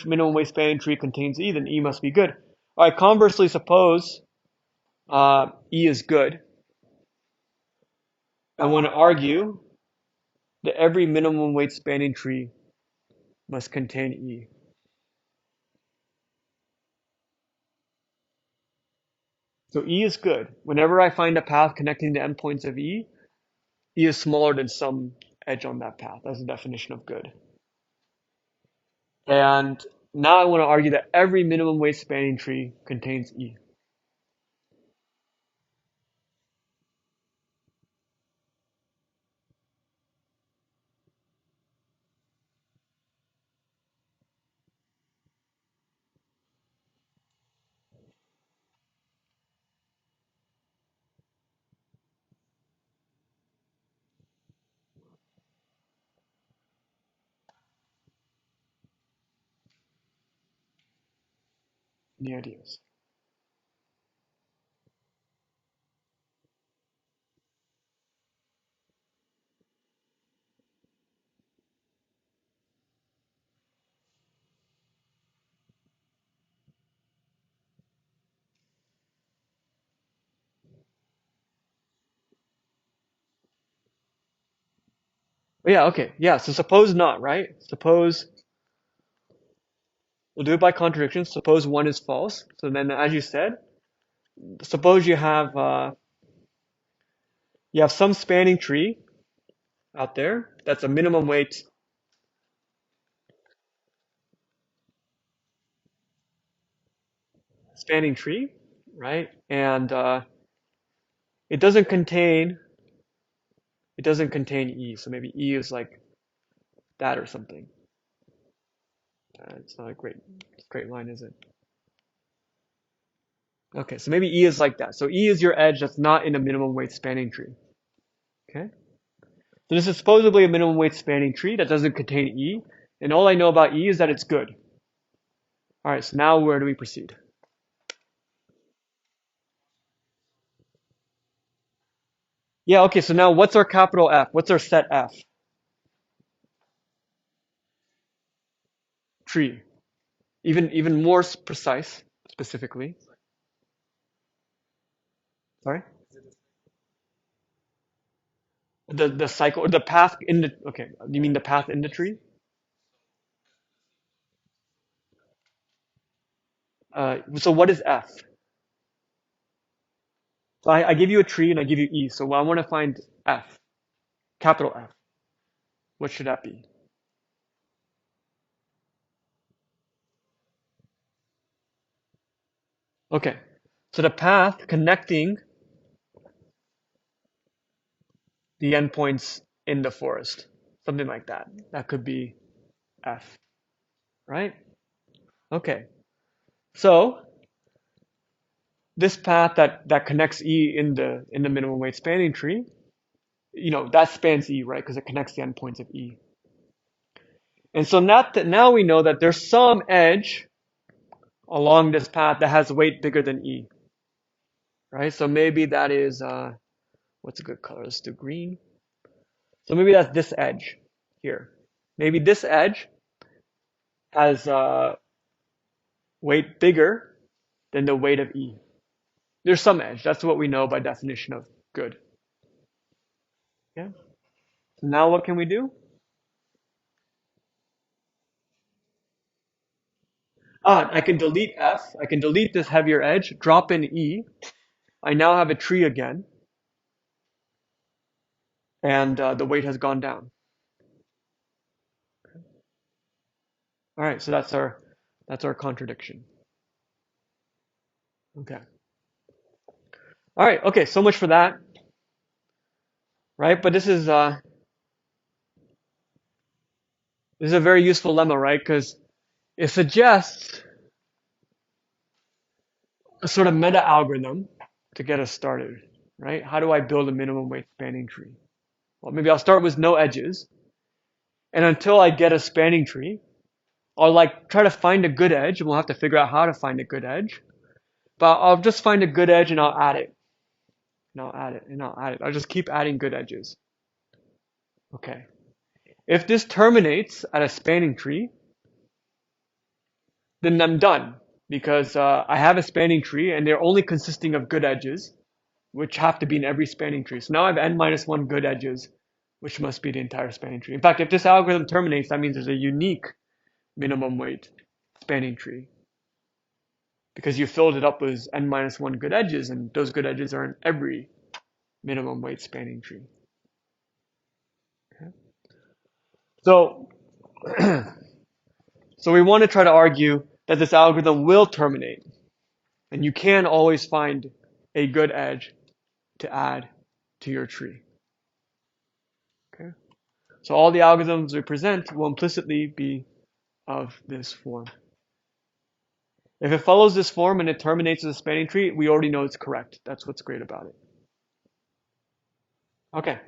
minimum weight spanning tree contains E, then E must be good. All right, conversely, suppose E is good. I want to argue that every minimum weight spanning tree must contain E. So E is good. Whenever I find a path connecting the endpoints of E, E is smaller than some edge on that path. That's the definition of good. And now I want to argue that every minimum weight spanning tree contains E. Any ideas? Oh, yeah, okay. Yeah, so suppose not, right? Suppose we'll do it by contradiction. Suppose one is false. So then, as you said, suppose you have some spanning tree out there that's a minimum weight spanning tree, right? And it doesn't contain it doesn't contain E, so maybe E is like that or something. It's not a great line, is it? Okay, so maybe E is like that. So E is your edge that's not in a minimum weight spanning tree. Okay? So this is supposedly a minimum weight spanning tree that doesn't contain E, and all I know about E is that it's good. All right, so now where do we proceed? Yeah, okay, so now what's our capital F? What's our set F? Tree. Even more precise, specifically. Sorry? The cycle, the path in the, okay, you mean the path in the tree? So what is F? So I give you a tree and I give you E. So I want to find F, capital F. What should that be? Okay. So the path connecting the endpoints in the forest, something like that. That could be F, right? Okay. So this path that connects E in the minimum weight spanning tree, that spans E, right? Because it connects the endpoints of E. And so now we know that there's some edge along this path that has weight bigger than E, right? So maybe that is what's a good color? Let's do green. So maybe that's this edge here. Maybe this edge has weight bigger than the weight of E. There's some edge. That's what we know by definition of good. Yeah. So now what can we do? I can delete F. I can delete this heavier edge, drop in E. I now have a tree again, and the weight has gone down. All right, so that's our contradiction. Okay. All right. Okay. So much for that, right? But this is a very useful lemma, right? Because it suggests a sort of meta algorithm to get us started, right? How do I build a minimum weight spanning tree? Well, maybe I'll start with no edges, and until I get a spanning tree, I'll like try to find a good edge, and we'll have to figure out how to find a good edge. But I'll just find a good edge and I'll add it, and I'll add it, and I'll add it. I'll just keep adding good edges. Okay. If this terminates at a spanning tree, then I'm done because I have a spanning tree and they're only consisting of good edges, which have to be in every spanning tree. So now I have n minus 1 good edges, which must be the entire spanning tree. In fact, if this algorithm terminates, that means there's a unique minimum weight spanning tree because you filled it up with n minus 1 good edges, and those good edges are in every minimum weight spanning tree. Okay. So, so we want to try to argue that this algorithm will terminate, and you can always find a good edge to add to your tree. Okay? So all the algorithms we present will implicitly be of this form. If it follows this form and it terminates as a spanning tree, we already know it's correct. That's what's great about it. Okay.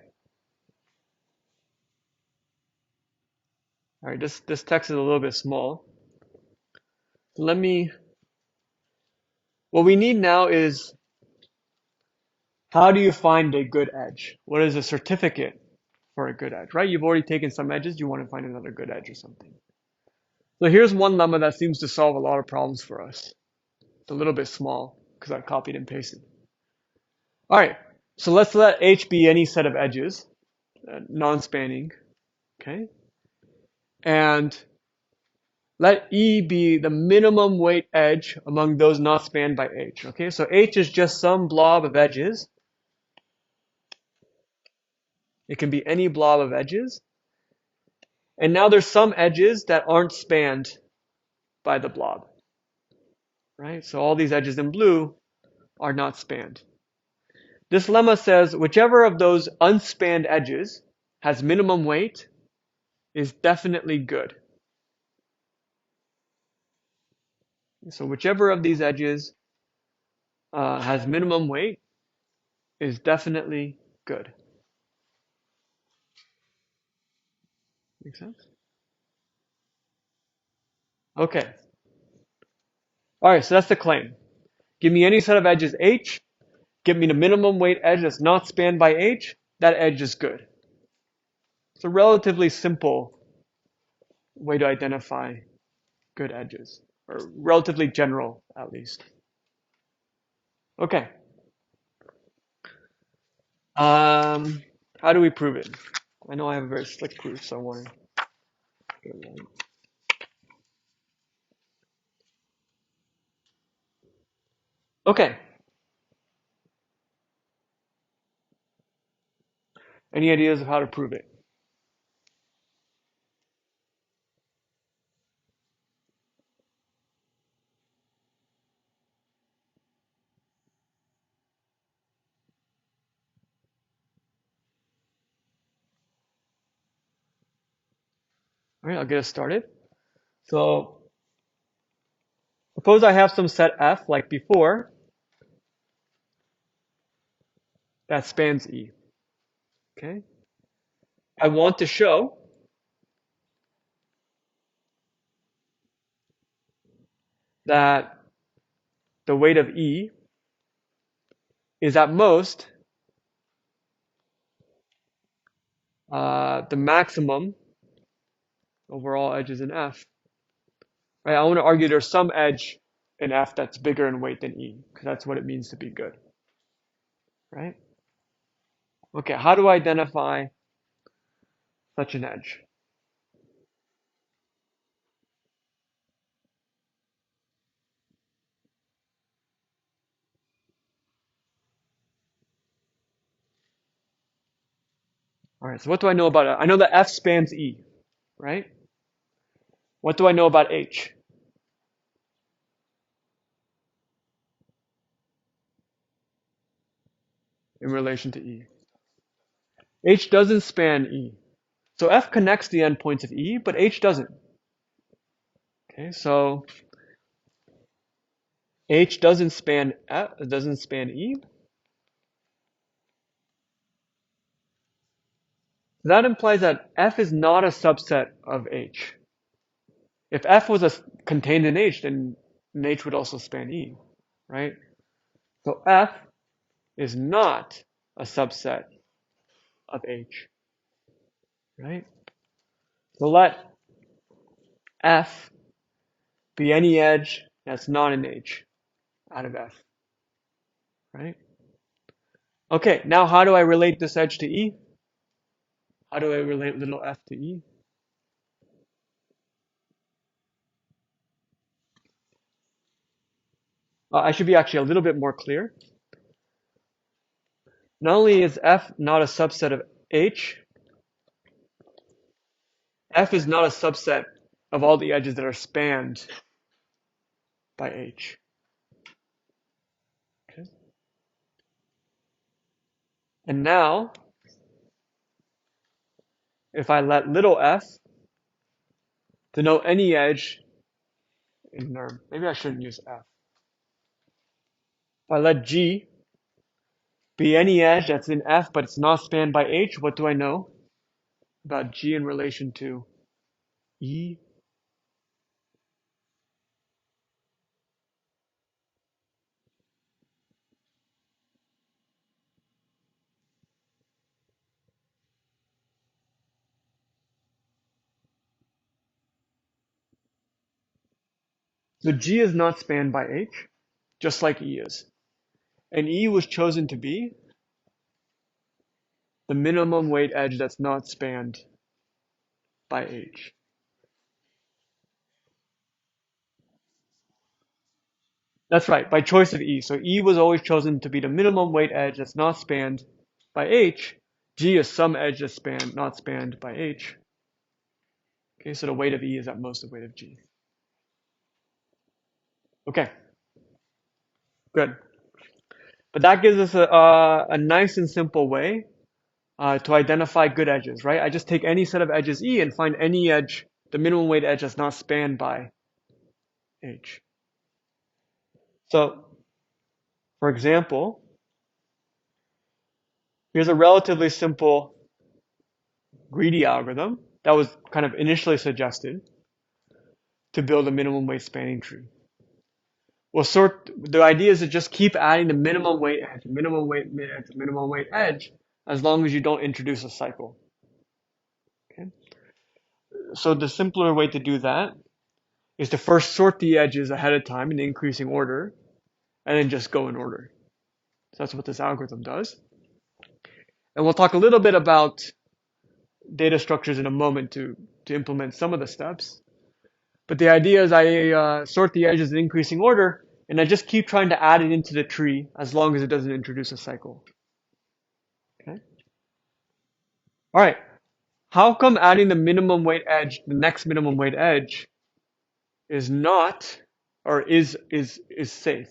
All right, this text is a little bit small. What we need now is, how do you find a good edge? What is a certificate for a good edge, right? You've already taken some edges, you want to find another good edge or something. So here's one lemma that seems to solve a lot of problems for us. It's a little bit small because I copied and pasted. All right, so let's let H be any set of edges, non-spanning, okay? And let E be the minimum weight edge among those not spanned by H, okay? So H is just some blob of edges. It can be any blob of edges. And now there's some edges that aren't spanned by the blob, right? So all these edges in blue are not spanned. This lemma says whichever of those unspanned edges has minimum weight is definitely good. So whichever of these edges has minimum weight is definitely good. Make sense? Okay. All right, so that's the claim. Give me any set of edges H, give me the minimum weight edge that's not spanned by H, that edge is good. It's a relatively simple way to identify good edges, or relatively general at least. Okay. How do we prove it? I know I have a very slick proof, so I want to get it right. Okay. Any ideas of how to prove it? All right, I'll get us started. So suppose I have some set F like before that spans E. Okay. I want to show that the weight of E is at most the maximum over all edges in F. Right? I want to argue there's some edge in F that's bigger in weight than E, because that's what it means to be good. Right? Okay, how do I identify such an edge? All right, so what do I know about it? I know that F spans E, right? What do I know about H? In relation to E? H doesn't span E. So F connects the endpoints of E, but H doesn't. Okay, so H doesn't span F, doesn't span E. That implies that F is not a subset of H. If F was contained in H, then H would also span E, right? So F is not a subset of H, right? So let F be any edge that's not in H out of F, right? Okay, now how do I relate this edge to E? How do I relate little f to E? I should be actually a little bit more clear. Not only is F not a subset of H, F is not a subset of all the edges that are spanned by H. Okay. And now, if I let little f denote any edge in NURM, maybe I shouldn't use f. If I let G be any edge that's in F but it's not spanned by H, what do I know about G in relation to E? So G is not spanned by H, just like E is. And E was chosen to be the minimum weight edge that's not spanned by H. That's right, by choice of E. So E was always chosen to be the minimum weight edge that's not spanned by H. G is some edge that's not spanned by H. Okay, so the weight of E is at most the weight of G. Okay, Good. But that gives us a nice and simple way to identify good edges, right? I just take any set of edges E and find any edge, the minimum weight edge that's not spanned by H. So, for example, here's a relatively simple greedy algorithm that was kind of initially suggested to build a minimum weight spanning tree. The idea is to just keep adding the minimum weight edge, minimum weight edge, minimum weight edge, as long as you don't introduce a cycle. Okay? So the simpler way to do that is to first sort the edges ahead of time in increasing order, and then just go in order. So that's what this algorithm does. And we'll talk a little bit about data structures in a moment to implement some of the steps. But the idea is I sort the edges in increasing order, and I just keep trying to add it into the tree as long as it doesn't introduce a cycle. Okay. All right. How come adding the minimum weight edge, the next minimum weight edge, is not, or is safe,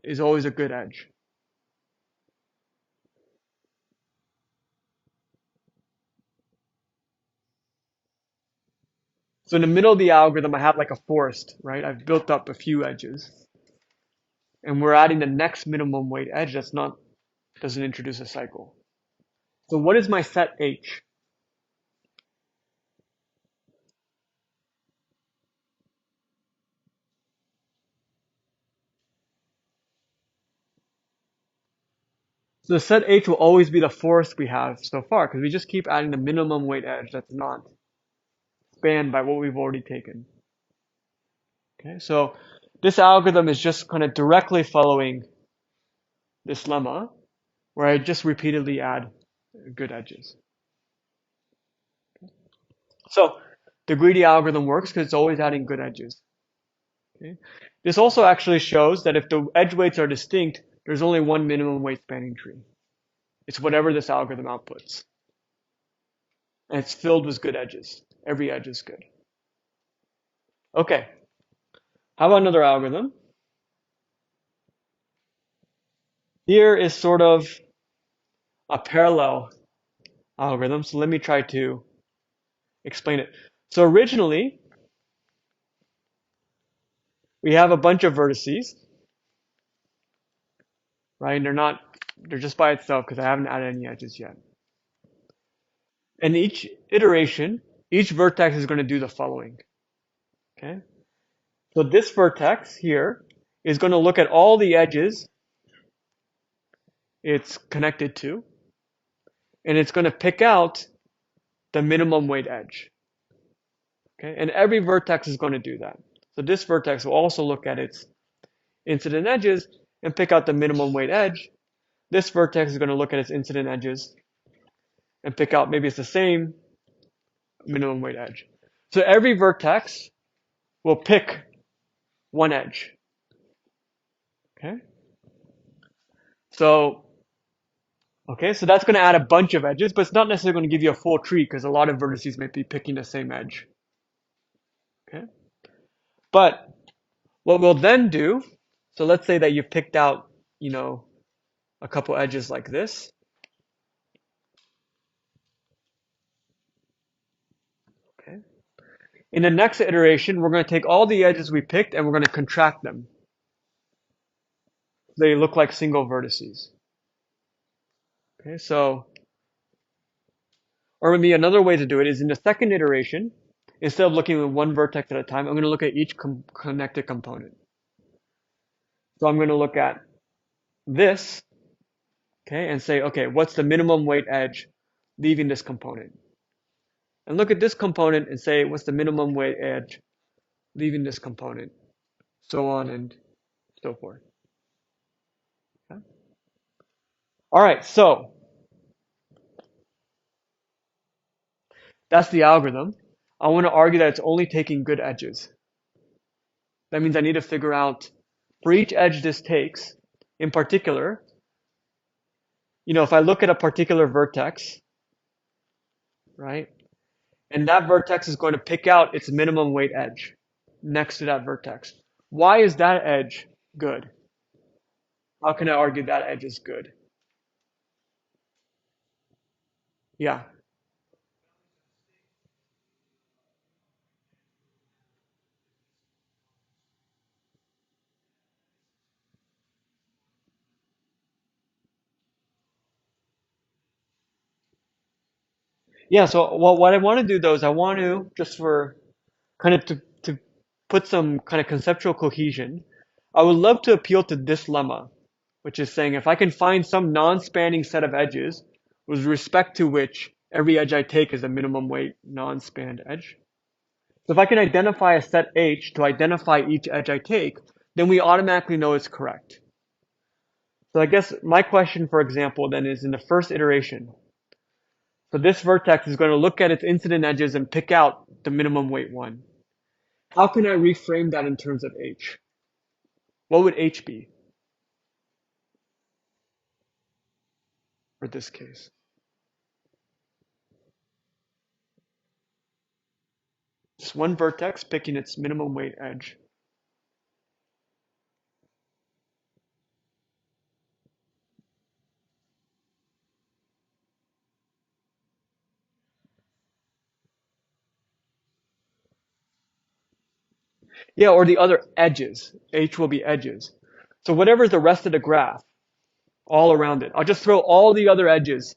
is always a good edge? So in the middle of the algorithm, I have like a forest, right? I've built up a few edges, and we're adding the next minimum weight edge that's not, doesn't introduce a cycle. So what is my set H? So the set H will always be the forest we have so far, because we just keep adding the minimum weight edge that's not spanned by what we've already taken. Okay, so this algorithm is just kind of directly following this lemma, where I just repeatedly add good edges. So the greedy algorithm works because it's always adding good edges. Okay? This also actually shows that if the edge weights are distinct, there's only one minimum weight spanning tree. It's whatever this algorithm outputs. And it's filled with good edges. Every edge is good. Okay. How about another algorithm? Here is sort of a parallel algorithm. So let me try to explain it. So originally, we have a bunch of vertices, right? And they're just by itself because I haven't added any edges yet. And each iteration, each vertex is going to do the following. Okay? So this vertex here is going to look at all the edges it's connected to, and it's going to pick out the minimum weight edge. Okay? And every vertex is going to do that. So this vertex will also look at its incident edges and pick out the minimum weight edge. This vertex is going to look at its incident edges and pick out maybe it's the same minimum weight edge. So every vertex will pick one edge. Okay? So that's going to add a bunch of edges, but it's not necessarily going to give you a full tree because a lot of vertices might be picking the same edge. Okay? But what we'll then do, so let's say that you picked out, a couple edges like this. Okay? In the next iteration, we're going to take all the edges we picked and we're going to contract them. They look like single vertices. Okay, or maybe another way to do it is in the second iteration, instead of looking at one vertex at a time, I'm going to look at each connected component. So I'm going to look at this, okay, and say, okay, what's the minimum weight edge leaving this component? And look at this component and say, what's the minimum weight edge leaving this component? So on and so forth. Okay? All right, so that's the algorithm. I want to argue that it's only taking good edges. That means I need to figure out, for each edge this takes, in particular, if I look at a particular vertex, right, and that vertex is going to pick out its minimum weight edge next to that vertex. Why is that edge good? How can I argue that edge is good? Yeah. Yeah, so what I want to do though is I want to, just for kind of to put some kind of conceptual cohesion, I would love to appeal to this lemma, which is saying if I can find some non-spanning set of edges with respect to which every edge I take is a minimum weight non-spanned edge. So if I can identify a set H to identify each edge I take, then we automatically know it's correct. So I guess my question, for example, then is in the first iteration. So this vertex is going to look at its incident edges and pick out the minimum weight one. How can I reframe that in terms of H? What would H be for this case? Just one vertex picking its minimum weight edge. Yeah, or the other edges. H will be edges. So whatever's the rest of the graph, all around it. I'll just throw all the other edges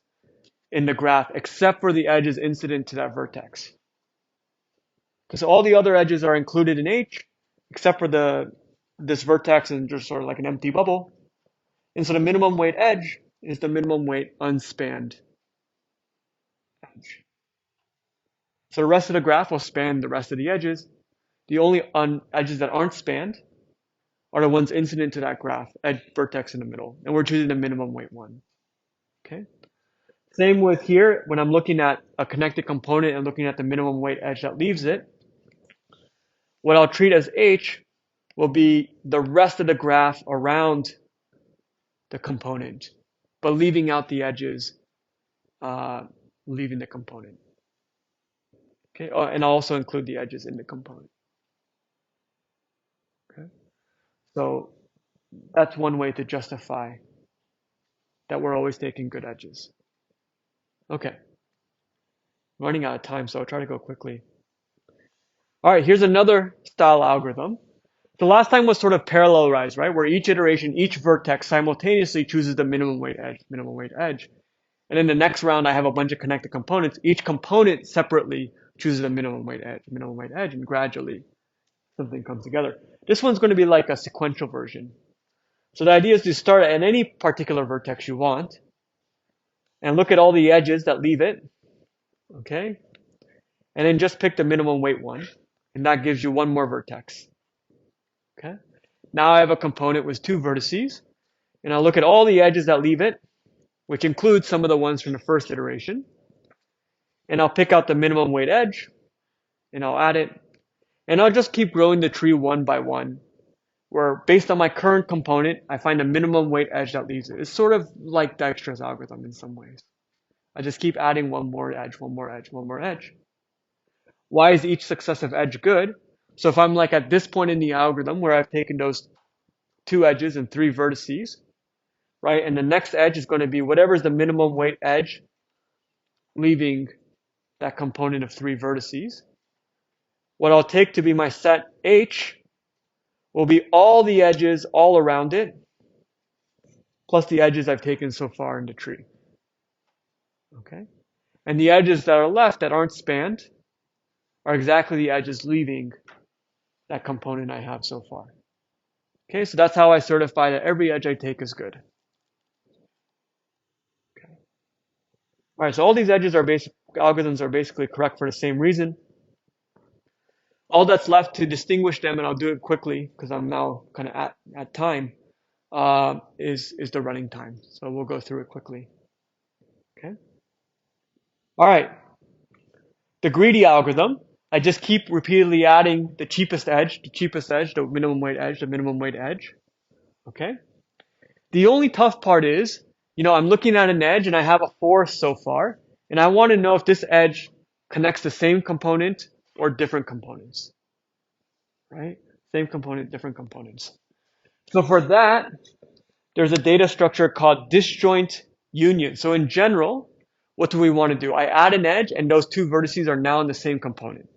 in the graph except for the edges incident to that vertex. Because all the other edges are included in H except for this vertex and just sort of like an empty bubble. And so the minimum weight edge is the minimum weight unspanned edge. So the rest of the graph will span the rest of the edges. The only edges that aren't spanned are the ones incident to that graph, edge vertex in the middle. And we're choosing the minimum weight one. Okay. Same with here, when I'm looking at a connected component and looking at the minimum weight edge that leaves it, what I'll treat as H will be the rest of the graph around the component, but leaving out the edges, leaving the component. Okay, and I'll also include the edges in the component. Okay, so that's one way to justify that we're always taking good edges. Okay, running out of time, so I'll try to go quickly. All right, here's another style algorithm. The last time was sort of parallelized, right? Where each iteration, each vertex simultaneously chooses the minimum weight edge, minimum weight edge. And in the next round, I have a bunch of connected components. Each component separately chooses a minimum weight edge, and gradually something comes together. This one's going to be like a sequential version. So the idea is to start at any particular vertex you want and look at all the edges that leave it, okay? And then just pick the minimum weight one, and that gives you one more vertex, okay? Now I have a component with two vertices, and I'll look at all the edges that leave it, which includes some of the ones from the first iteration, and I'll pick out the minimum weight edge, and I'll add it, and I'll just keep growing the tree one by one, where based on my current component, I find a minimum weight edge that leaves it. It's sort of like Dijkstra's algorithm in some ways. I just keep adding one more edge, one more edge, one more edge. Why is each successive edge good? So if I'm like at this point in the algorithm where I've taken those two edges and three vertices, right? And the next edge is going to be whatever is the minimum weight edge, leaving that component of three vertices. What I'll take to be my set H will be all the edges all around it, plus the edges I've taken so far in the tree. Okay? And the edges that are left that aren't spanned are exactly the edges leaving that component I have so far. Okay, so that's how I certify that every edge I take is good. Okay. All right, so all these edges are algorithms are basically correct for the same reason. All that's left to distinguish them, and I'll do it quickly because I'm now kind of at time, is the running time. So we'll go through it quickly. Okay. All right. The greedy algorithm, I just keep repeatedly adding the cheapest edge, the minimum weight edge, the minimum weight edge. Okay. The only tough part is, I'm looking at an edge and I have a forest so far, and I want to know if this edge connects the same component or different components. Right? Same component, different components. So for that, there's a data structure called disjoint union. So in general, what do we want to do? I add an edge and those two vertices are now in the same component.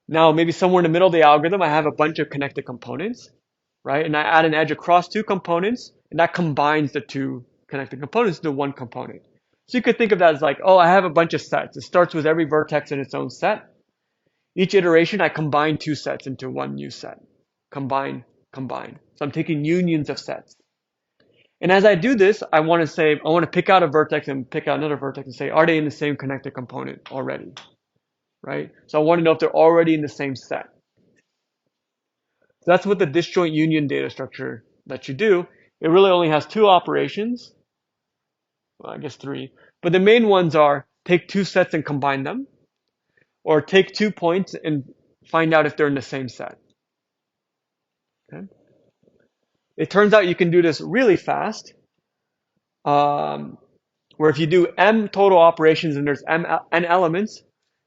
Now, maybe somewhere in the middle of the algorithm, I have a bunch of connected components, right? And I add an edge across two components, and that combines the two connected components into one component. So you could think of that as like, oh, I have a bunch of sets. It starts with every vertex in its own set. Each iteration, I combine two sets into one new set. Combine, combine. So I'm taking unions of sets. And as I do this, I want to pick out a vertex and pick out another vertex and say, are they in the same connected component already? Right? So I want to know if they're already in the same set. So that's what the disjoint union data structure lets you do. It really only has two operations. Well, I guess three. But the main ones are take two sets and combine them, or take 2 points and find out if they're in the same set. Okay? It turns out you can do this really fast, where if you do m total operations and there's n elements,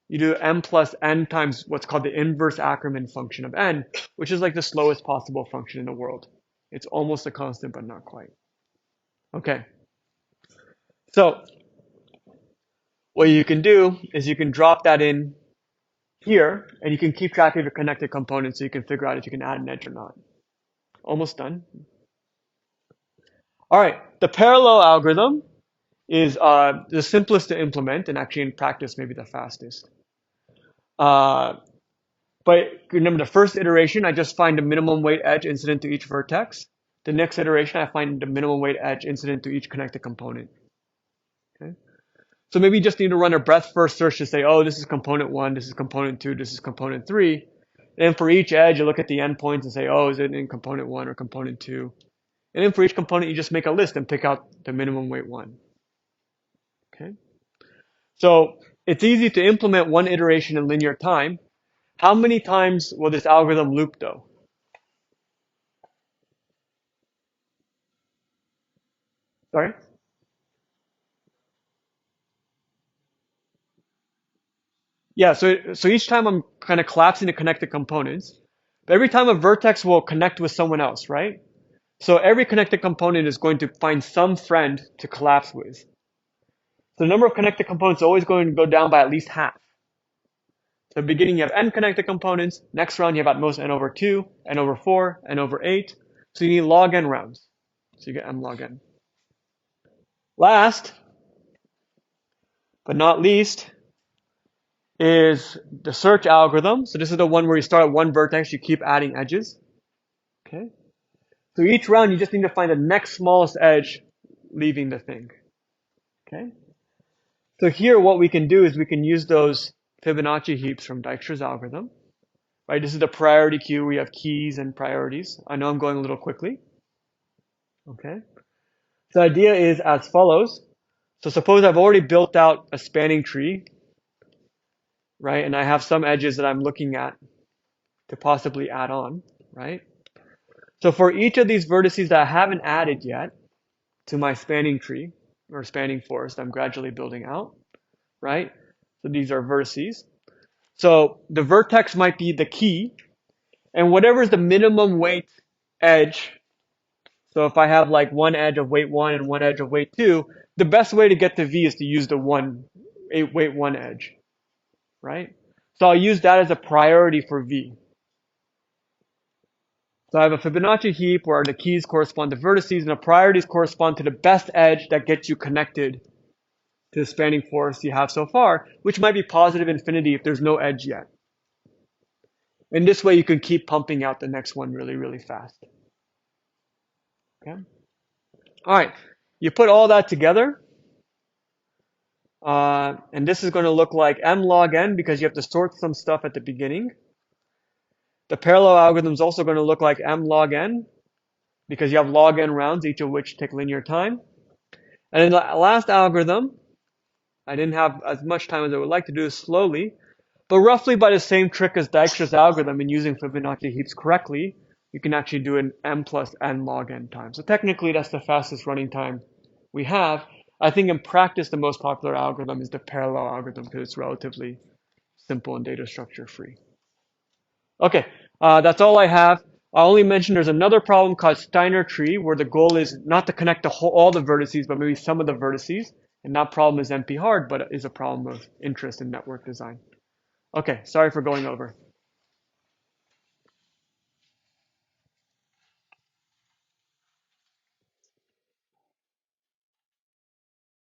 you do m plus n times what's called the inverse Ackermann function of n, which is like the slowest possible function in the world. It's almost a constant, but not quite. Okay. So what you can do is you can drop that in here, and you can keep track of your connected components so you can figure out if you can add an edge or not. Almost done. All right, the parallel algorithm is the simplest to implement, and actually in practice maybe the fastest. But remember, the first iteration, I just find the minimum weight edge incident to each vertex. The next iteration, I find the minimum weight edge incident to each connected component. Okay. So maybe you just need to run a breadth first search to say, oh, this is component 1, this is component 2, this is component 3. And for each edge, you look at the endpoints and say, oh, is it in component 1 or component 2? And then for each component, you just make a list and pick out the minimum weight one. Okay. So it's easy to implement one iteration in linear time. How many times will this algorithm loop though? Sorry? Yeah, so each time I'm kind of collapsing the connected components, but every time a vertex will connect with someone else, right? So every connected component is going to find some friend to collapse with. So the number of connected components is always going to go down by at least half. So at the beginning you have n connected components, next round you have at most n over 2, n over 4, n over 8. So you need log n rounds. So you get m log n. Last, but not least, is the search algorithm. So this is the one where you start at one vertex, you keep adding edges. Okay. So each round you just need to find the next smallest edge leaving the thing. Okay. So here what we can do is we can use those Fibonacci heaps from Dijkstra's algorithm. Right? This is the priority queue. We have keys and priorities. I know I'm going a little quickly. Okay. So the idea is as follows. So suppose I've already built out a spanning tree, right? And I have some edges that I'm looking at to possibly add on, right? So for each of these vertices that I haven't added yet to my spanning tree or spanning forest, I'm gradually building out, right? So these are vertices. So the vertex might be the key, and whatever is the minimum weight edge. So if I have like one edge of weight 1 and one edge of weight 2, the best way to get to V is to use the weight 1 edge, right? So I'll use that as a priority for V. So I have a Fibonacci heap where the keys correspond to vertices and the priorities correspond to the best edge that gets you connected to the spanning forest you have so far, which might be positive infinity if there's no edge yet. And this way you can keep pumping out the next one really, really fast. Okay. All right. You put all that together, and this is going to look like m log n because you have to sort some stuff at the beginning. The parallel algorithm is also going to look like m log n because you have log n rounds, each of which take linear time. And in the last algorithm, I didn't have as much time as I would like to do this slowly, but roughly by the same trick as Dijkstra's algorithm in using Fibonacci heaps correctly, you can actually do an m plus n log n time. So technically that's the fastest running time we have. I think in practice the most popular algorithm is the parallel algorithm because it's relatively simple and data structure free. Okay, that's all I have. I only mentioned there's another problem called Steiner tree where the goal is not to connect all the vertices, but maybe some of the vertices. And that problem is NP hard, but is a problem of interest in network design. Okay, sorry for going over.